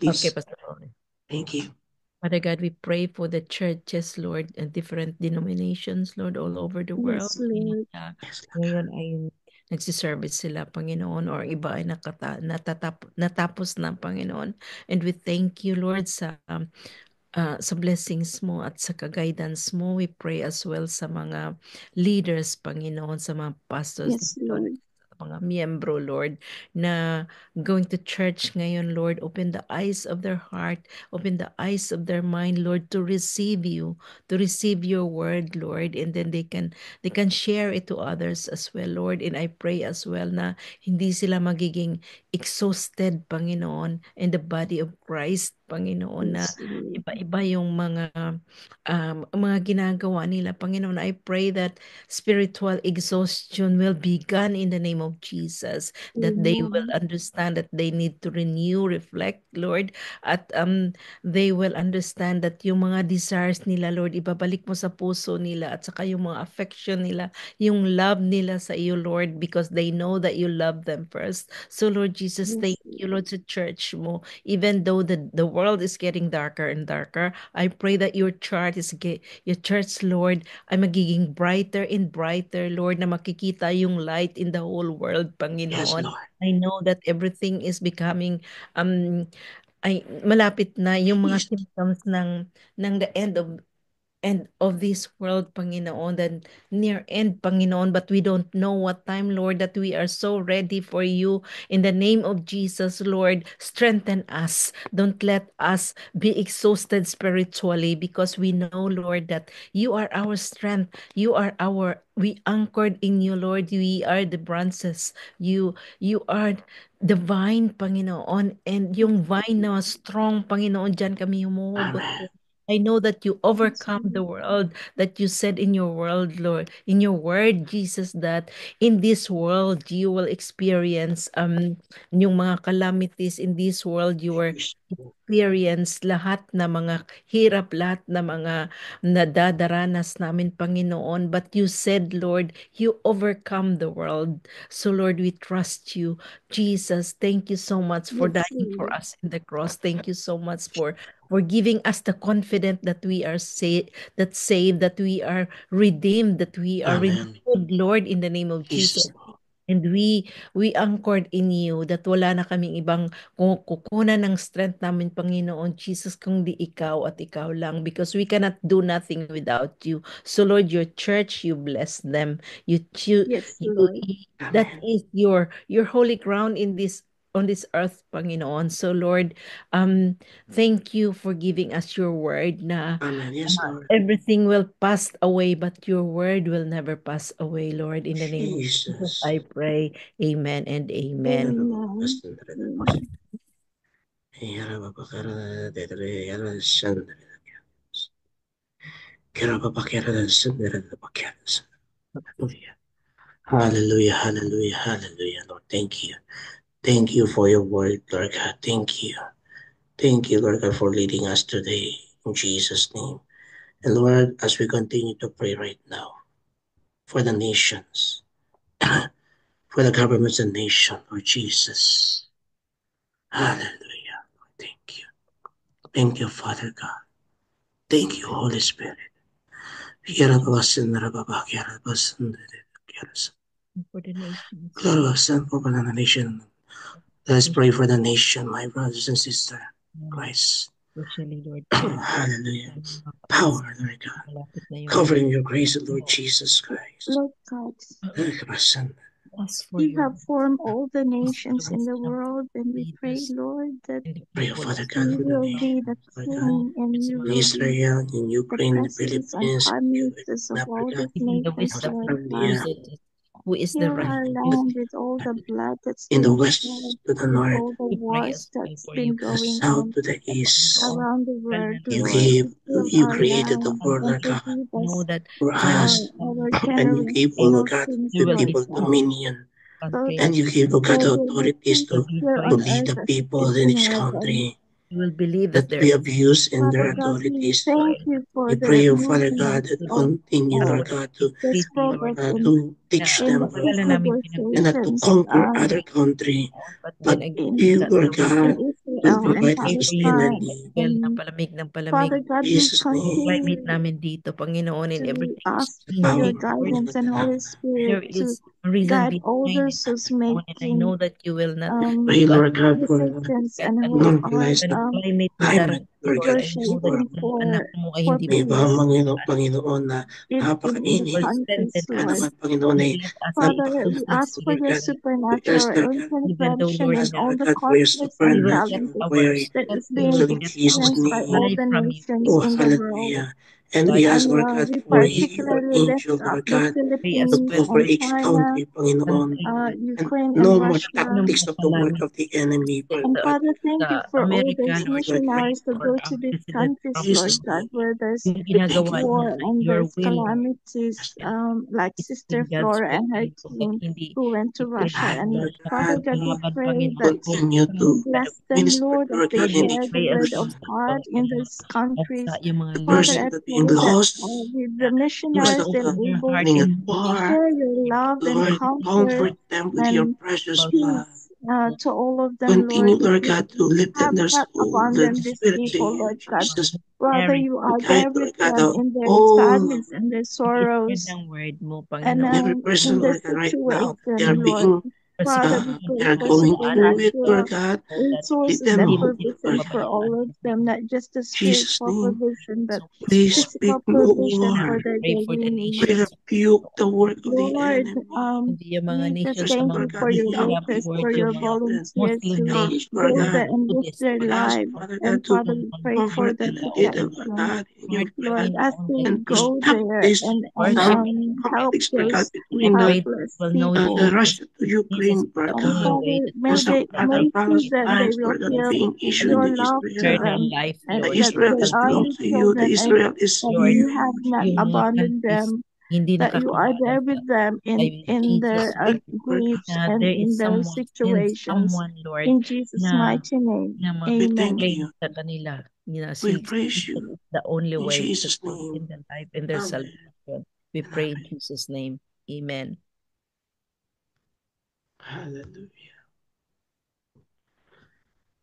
Okay, please? Pastor Ronnie. Thank you. Father God, we pray for the churches, Lord, and different denominations, Lord, all over the world. Yes, Lord. Yes, Lord Ngayon God. ay nagsiservice sila, Panginoon, or iba ay natapos na, Panginoon. And we thank you, Lord, sa blessings mo at sa ka-guidance mo. We pray as well sa mga leaders, Panginoon, sa mga pastors, Yes, Lord, Lord. sa mga miyembro, Lord, na going to church ngayon, Lord. Open the eyes of their heart, open the eyes of their mind, Lord, to receive you, to receive your word, Lord, and then they can share it to others as well, Lord. And I pray as well na hindi sila magiging exhausted, Panginoon, in the body of Christ, Panginoon, na Yes, Lord. iba-iba yung mga ginagawa nila. Panginoon, I pray that spiritual exhaustion will be gone in the name of Jesus, that they will Amen. understand that they need to renew, reflect, Lord, at they will understand that yung mga desires nila, Lord, ibabalik mo sa puso nila, at saka yung mga affection nila, yung love nila sa iyo, Lord, because they know that you love them first. So, Lord Jesus, Yes, thank you, Lord. Lord, sa church mo. Even though the world is getting darker and darker, I pray that your church, Lord, ay magiging brighter and brighter, Lord, na makikita yung light in the whole world, Yes, Panginoon. Lord. I know that everything is becoming um ay malapit na yung mga Jesus. symptoms ng the end of this world, Panginoon, the near end, Panginoon, but we don't know what time, Lord, that we are so ready for you. In the name of Jesus, Lord, strengthen us. Don't let us be exhausted spiritually, because we know, Lord, that you are our strength. We anchored in you, Lord. We are the branches. You are the vine, Panginoon, and yung vine na strong, Panginoon, dyan kami humuhugot. Amen. I know that you Yes, overcome the Lord. world, that you said in your world, Lord, in your word, Jesus, that in this world you will experience yung mga calamities in this world. You were Jesus. experience lahat na mga hirap, lahat na mga nadadaranas namin, Panginoon. But you said, Lord, you overcome the world. So, Lord, we trust you. Jesus, thank you so much for Yes, dying for Lord. us in the cross. Thank you so much for giving us the confidence that we are saved, that we are redeemed, that we are Amen. renewed, Lord, in the name of Jesus. Jesus. And we anchored in you, that wala na kaming ibang kukunan ng strength namin, Panginoon Jesus, kundi ikaw at ikaw lang, because we cannot do nothing without you. So, Lord, your church, you bless them. You choose Yes, you Lord. that Amen. is your holy ground in this on this earth, Panginoon. So, Lord, thank you for giving us your word na Amen. Yes, Lord. everything will pass away, but your word will never pass away, Lord. In the name of Jesus, Jesus. I pray. Amen and amen. Amen. Amen. Hallelujah, hallelujah, hallelujah, Lord. Thank you. Thank you for your word, Lord God. Thank you. Thank you, Lord God, for leading us today in Jesus' name. And Lord, as we continue to pray right now for the nations, for the governments and nation, Lord Jesus. Hallelujah. Lord, thank you. Thank you, Father God. Thank you, Holy Spirit. For the nations, Lord. Nation. Let's pray for the nation, my brothers and sisters. Christ. Especially, Lord, for Hallelujah. mga kapatid Power, Lord God. malapit na yung Covering your grace, Lord Jesus Christ. Lord God, ask for you your have formed all the nations in the wisdom, world, and we pray, leaders, Lord, that and the Pray, people Father as God, you for the will nation, be the Lord God. king and you In will be Israel, in the Ukraine, the president and Philippines, prime in ministers of all Africa, these give me the nations, South wisdom Lord to God. choose Korea, it. Who is the Heal right our choose land with all the blood that's in the been shed, west to the with north, all the to pray wars as well that's for you, been the going south on to the east. around the world, President You Lord, gave, to heal you our created the land and world, and Lord to God, give know us that for us, our and you gave, oh Lord and generational God, things, you the will Lord people God, restore dominion, so country that and you gave, oh God, there the will be authorities peace to to lead here right on lead earth the as it people is in in each heaven. country. You will believe that that there we is abuse in Father their God, we authorities. thank Lord. you We for the pray, O Father movement God, that of continue, Lord uh, God, to the City, spread Lord, in to teach in them, peace matagal Lord na God, namin and not to negotiations conquer other country, but then but again, in you, that's the Lord way in God, will Israel and provide us pray for you, sustained Lord. our Palestine. need. Well, And ng palamig Father In God, we Jesus' yung name, climate continue namin dito, Panginoon, and to everything is ask for your changing, power, Lord. guidance Lord and God. Holy Spirit There to is a reason guide all behind it, those who's Panginoon, and I making know that you will not Pray, let Lord God, for decisions and who are normalized ganong climate na climate, darating, Lord Lord. God, I know that negotiating yung mga anak mo ay for hindi may iba, peace Panginoon, na in the napakainit. will countries, strengthen Kaya Lord. us. naman, Panginoon, And ay let us be Father, we napaka, chosen ask for Lord, your Lord God. We ask, supernatural Lord God, even though, intervention Lord, in ask, all Lord the God, for your conflicts and we will get supernatural challenges our way. that step, is we being will So in get our Jesus' experienced by all name, supply the from you, nations oh, in the world. hallelujah. And God. we And ask, Lord God, we for your particularly lift angel, up Lord the God, Pray as Philippines to well, over and Lord, each China, country, Panginoon, and Ukraine and no more Russia. tactics of the work pagpapasalamat of the enemy, And sa, Father, Panginoon. thank you sa for all America, those Thank you, Lord. Lord We God. pray missionaries who for go our to these President In countries, Trump, Lord Jesus' Lord. God, name, where there's Yung we thank you, ginagawa Lord. war niya ay and your there's will, Lord. calamities, And like it's Sister in God's Flora will, and her Panginoon. At team hindi who went to ipin, Russia. Ask, And Lord Father God, God, we laban, pray Panginoon, that kung continue ano you to kind of bless them, minister, Lord, as Lord they God, Lord, we into share the pray as word souls. of well God in these at sa countries. yung mga The leaders Father, I person that being pray that lost, with the Lord, person missionaries, they're that open their able heart running to at and mind, war, share your Lord, love and Lord, comfort comfort them with your and precious about blood. peace to all of them, Continue, Lord. Lord God, to lift Have them their not soul, the abandoned these spirit to people, you, Lord God. Jesus. Rather, sharing you To are guide, there with Lord God, them in their all sadness and their i-spread sorrows. ng word mo, And Panginoon. every in person, this Lord God, right now, they are situation, Lord, being, Kasi Father, we Panginoon, they pray are for going through pag-aaral it, Lord supernatural God. that Lead resources them and hindi mo hope, sila Lord provision for God. all of pababayaan. them, not just the Jesus' spiritual name, provision, but So we please pray, speak physical no provision we for war. their pray for daily the We needs. nations. rebuke the work of the Lord, enemy. Hindi yung mga we just nations Just, sa thank mga Lord you God, for your young Muslim workers, people, for world, your yung mga children, volunteers Muslim who young, nations, Lord go mga there God. and risk Buddhist, their We ask, lives. Father And God, to Father, we pray for comfort their them Lord, indeed, Lord protection. God, in your Lord, blood. Lord, as Panginoon, they that And to you go stop there this and worship help conflicts, Lord God, those I between pray that helpless you will know the people. Jesus. Russia to Jesus Ukraine, is Lord the And only God. way Father, that we may There's will a they, get lot may our of through peace, them they Palestines, will Lord God, feel being issued in your the love to Israel. eternal them, life, and The Lord. that Israel they is are belongs your to you. The children, and Israel is that Lord, you have huge. not yung mga abandoned countries them, hindi that you are nakakilala there sa with them in their Jesus. We Lord God. griefs na and there is in their someone, send situations. someone, Lord, In Jesus' na mighty name, na We thank amen. mag-explain you. sa kanila. We Si praise Jesus you is the only in way to Jesus' give name. them the life and their Amen salvation. We and pray in amen. Jesus' name. Amen. Hallelujah.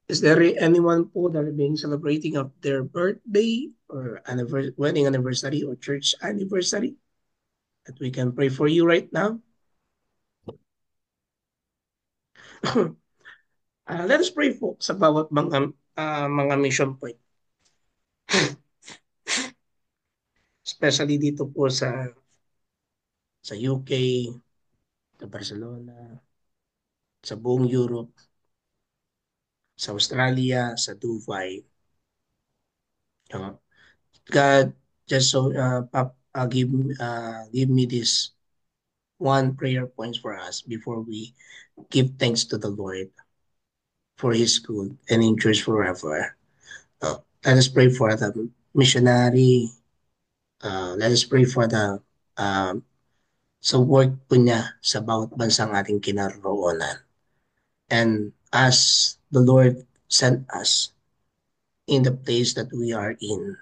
Is there anyone po that are being celebrating of their birthday or wedding anniversary or church anniversary that we can pray for you right now? Let us pray po sa bawat mga mission point. Especially dito po sa UK, sa Barcelona, sa buong Europe, sa Australia, sa Dubai. God, just so give me this one prayer points for us before we give thanks to the Lord for His good and endures forever. Let us pray for the missionary. Let us pray for the um, sa work po niya sa bawat bansang ating kinaroroonan. And as the Lord sent us in the place that we are in,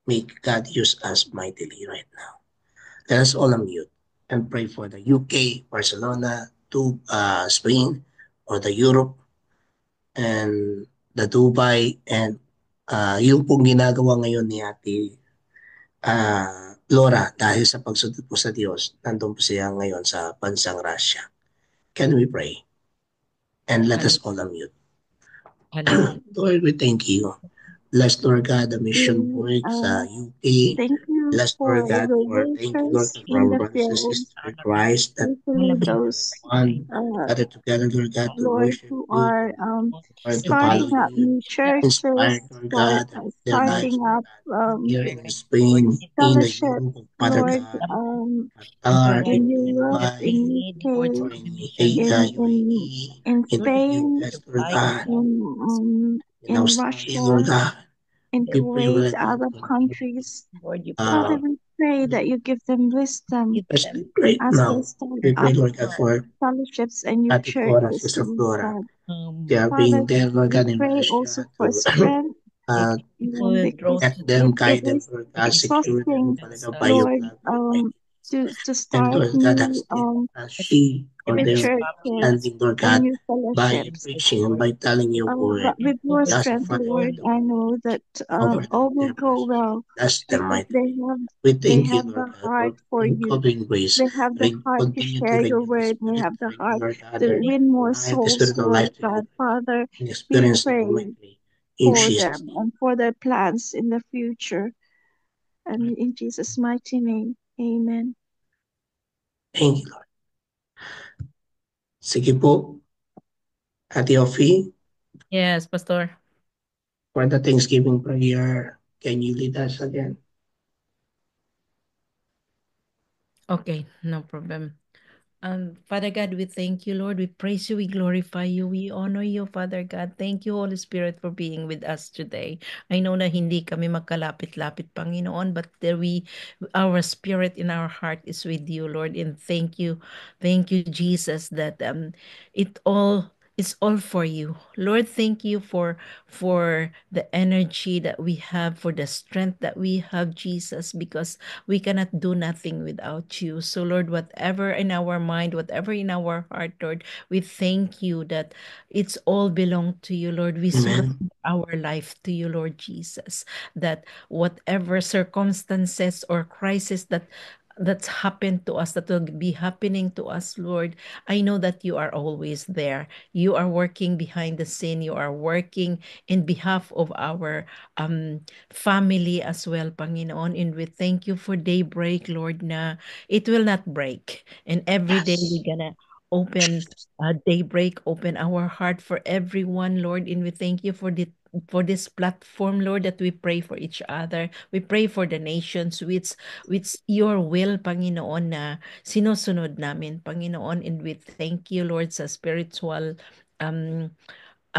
may God use us mightily right now. Let us all unmute and pray for the UK, Barcelona, to Spain, or the Europe, and the Dubai, and yung pong ginagawa ngayon ni Ate Laura dahil sa pagsunod po sa Diyos, nandun po siya ngayon sa bansang Russia. Can we pray? And let us all unmute. Hallelujah. Lord, we thank you. Bless, Lord God, the mission We work sa UK. thank you Bless, Lord for God, the thank you, Lord, workers for in our the brothers and field, sisters in Christ that especially those, one uh, gather together, Lord God, to Lord, worship who you, are Lord, to starting follow up you, new churches, inspired, Lord God, their lives, starting Lord up God, here in Spain, Lord, in the fellowship, Europe, Father Lord, God, and Qatar, provide in in Europe, every Dubai, in need UK, or according in to the mission. UAE, in in Lord, the Spain, US, Lord provide God, in in Australia, Russia, Lord God. in We pray, Kuwait, Lord God, Arab continue countries. Lord, you uh, Father, provide we pray that you give them wisdom Give Especially them right as they now, start we pray, up Lord God, for fellowships and new Ate Flora, churches, Sister Lord Flora. God. They are Father, being there, Lord we God, in pray also Russia for to strength, your uh, people will draw because protect to them, it guide them, is Lord God, you. secure them, exhausting, Father Jesus, God, by your Lord, blood, Lord, by to and start Lord God, new as let us she or new experience them churches families, standing, Lord and God, new by fellowships. Jesus, preaching and Lord. by telling your word, But with your Open that's the strength, the Father Lord, door, God, I know that cover them all with will your go mercy. well Bless them because mightily. We they thank you, have Lord the God, heart for for you. uncovering grace. They have the heart to Continue to share your renew the word. They spirit, have the renew, heart Lord God, to their thank win more life, the souls, spirit of Lord life to God. you Father, and we experience you pray mightily. In for Jesus' them name. and for their plans in the future. And you. in Jesus' mighty name, amen. Thank you, Lord. Sige po, Ate Ophie, Yes, Pastor. for the Thanksgiving prayer, can you lead us again? Okay, no problem. Father God, we thank you, Lord. We praise you, we glorify you, we honor you, Father God. Thank you, Holy Spirit, for being with us today. I know na hindi kami magkalapit-lapit, Panginoon, but our spirit in our heart is with you, Lord. And thank you, Jesus, that it all it's all for you, Lord. Thank you for the energy that we have, for the strength that we have, Jesus, because we cannot do nothing without you. So, Lord, whatever in our mind, whatever in our heart, Lord, we thank you that it's all belong to you, Lord. We surrender Amen. our life to you, Lord Jesus, that whatever circumstances or crisis that's happened to us, that will be happening to us, Lord, I know that you are always there. You are working behind the scene. You are working in behalf of our family as well, Panginoon. And we thank you for daybreak, Lord, na it will not break. And every day we're Yes. gonna open Jesus. daybreak, open our heart for everyone, Lord. And we thank you for this platform, Lord, that we pray for each other. We pray for the nations, which your will, Panginoon, na sinusunod namin, Panginoon. And we thank you, Lord, sa spiritual um,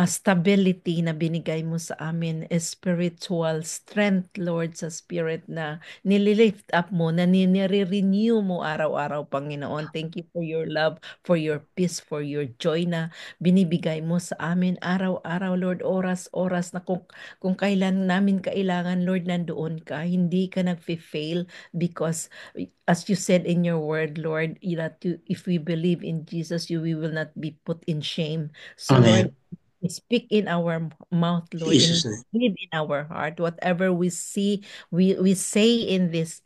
stability na binigay mo sa amin, spiritual strength, Lord, sa spirit na nililift up mo, na nire-renew mo araw-araw, Panginoon. Thank you for your love, for your peace, for your joy na binibigay mo sa amin araw-araw, Lord. Oras-oras na kung kailan namin kailangan, Lord, nandoon ka. Hindi ka nag-fail because as you said in your word, Lord, that if we believe in Jesus, we will not be put in shame. So, Lord, Amen. we speak in our mouth, Lord, and Jesus' name. we live in our heart. Whatever we see, we say in this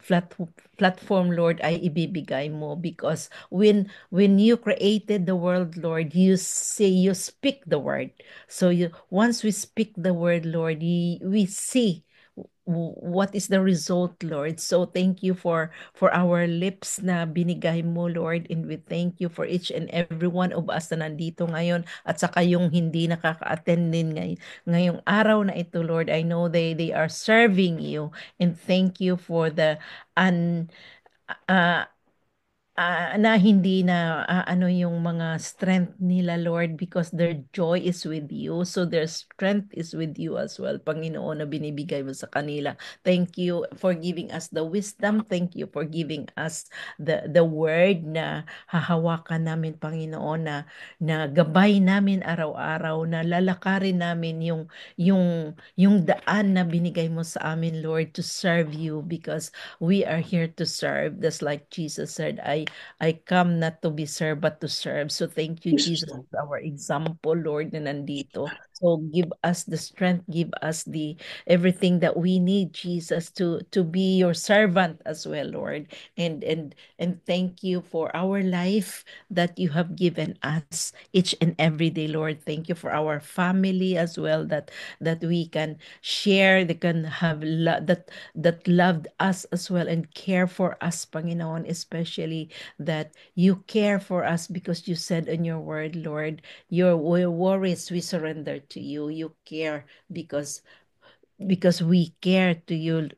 flat, platform, Lord, ay ibibigay mo because when you created the world, Lord, you speak the word. So once we speak the word, Lord, we see what is the result, Lord. So thank you for our lips na binigay mo, Lord, and we thank you for each and every one of us na nandito ngayon at saka yung hindi nakaka-attend din ngayong araw na ito, Lord. I know they are serving you, and thank you for the un uh, na hindi na ano yung mga strength nila, Lord, because their joy is with you. So their strength is with you as well, Panginoon, na binibigay mo sa kanila. Thank you for giving us the wisdom. Thank you for giving us the word na hahawakan namin, Panginoon, na gabay namin araw-araw, na lalakarin namin yung daan na binigay mo sa amin, Lord, to serve you because we are here to serve. Just like Jesus said, I come not to be served but to serve. So thank you, Jesus' Jesus, name. for our example, Lord, na nandito. So give us the strength, give us the everything that we need, Jesus, to be your servant as well, Lord. And thank you for our life that you have given us each and every day, Lord. Thank you for our family as well, that we can share, they can have that loved us as well and care for us, Panginoon, especially that you care for us because you said in your word, Lord, your worries we surrender to you. You care because we care to you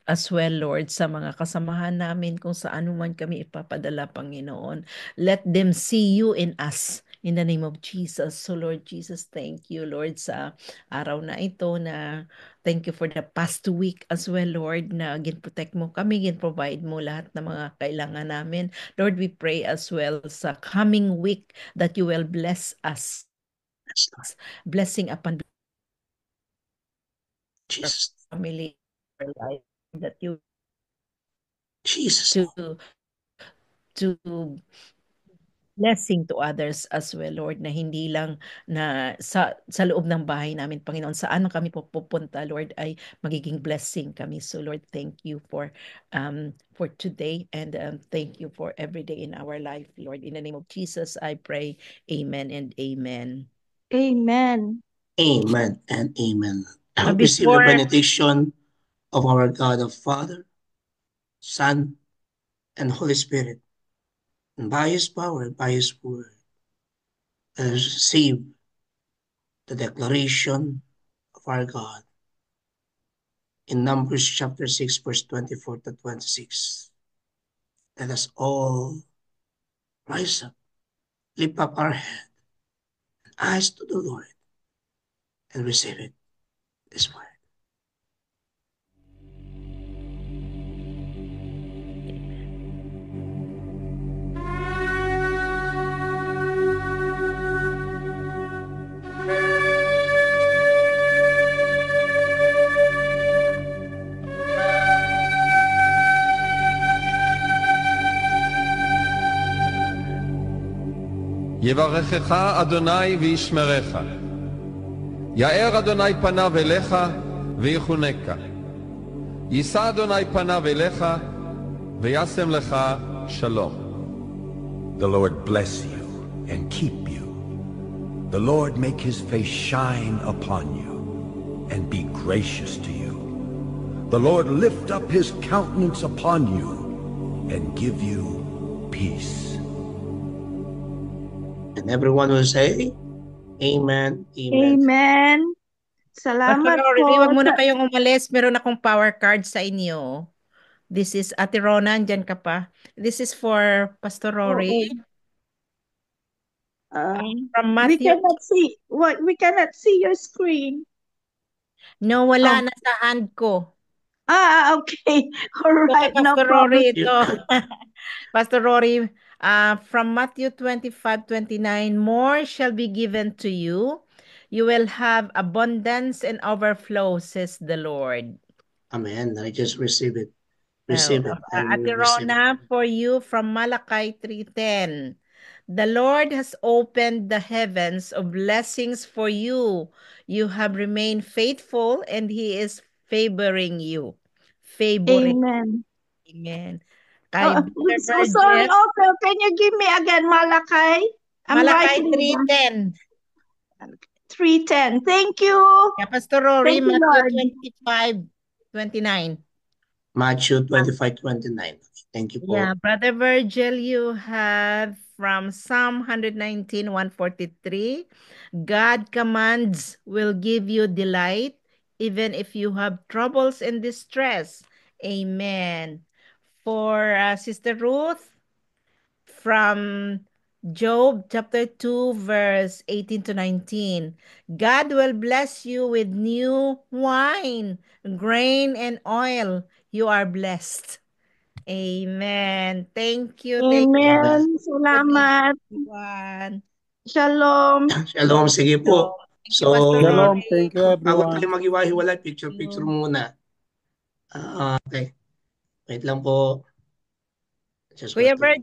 as well, Lord, sa mga kasamahan namin kung saan man kami ipapadala, Panginoon. Let them see you in us In the name of Jesus. So Lord Jesus, thank you Lord sa araw na ito na thank you for the past week as well Lord na gin-protect mo kami, gin-provide mo lahat ng mga kailangan namin. Lord, we pray as well sa coming week that you will bless us. Yes, Lord. Blessing upon Jesus. family, our life, that you Jesus. to blessing to others as well, Lord, na hindi lang na sa loob ng bahay namin, Panginoon, saan man kami pupunta, Lord, ay magiging blessing kami. So, Lord, thank you for today and thank you for every day in our life, Lord. In the name of Jesus, I pray. Amen and amen. Amen. Amen and amen. Receive the Before benediction of our God, of Father, Son, and Holy Spirit. And by His power, by His word, receive the declaration of our God in Numbers chapter 6, verse 24 to 26. Let us all rise up, lift up our head, and eyes to the Lord, and receive it, this word. יברכך אדוני וישמרך. יאר אדוני פניו אליך ויחונקה. יישא אדוני פניו אליך וישם לך שלום. The Lord bless you and keep you. The Lord make his face shine upon you and be gracious to you. The Lord lift up his countenance upon you and give you peace. And everyone will say, Amen, amen. Amen. Pastor Salamat Rory, po. wag muna kayong umalis. Meron akong power card sa inyo. This is Ate Rona, andyan ka pa. This is for Pastor Rory. Oo. From We Matthew. cannot see. What? We cannot see your screen. No, wala Oh. na sa hand ko. Okay. All So, right. No Pastor problem. Rory, ito. Pastor Rory, from Matthew 25:29, more shall be given to you. You will have abundance and overflow, says the Lord. Amen. I just receive it. Receive it. I Ate will receive it. Rona, for you from Malachi 3:10. The Lord has opened the heavens of blessings for you. You have remained faithful and He is favoring you. Favoring. Amen. Amen. Kay Brother So sorry, Burgess, Opel. Can you give me again Malachi? I'm Malachi writing it down. 3:10. 3:10. Thank you. Yeah, Pastor Rory, Thank you, Matthew Lord. 25:29. Matthew 25:29. Thank you po. Yeah, Brother Virgil, you have from Psalm 119:143. God commands will give you delight, even if you have troubles and distress. Amen. For Sister Ruth, from Job chapter 2, verse 18 to 19. God will bless you with new wine, grain, and oil. You are blessed. Amen. Thank you. Thank you. Amen. Good Salamat. everyone. Shalom. Shalom, sige po. Thank you, So, Pastor Shalom. Rory. Thank you, bago everyone. tayo mag-iwahiwalay, picture-picture muna. Okay. Wait lang po. Just Kuya want to... Virgil.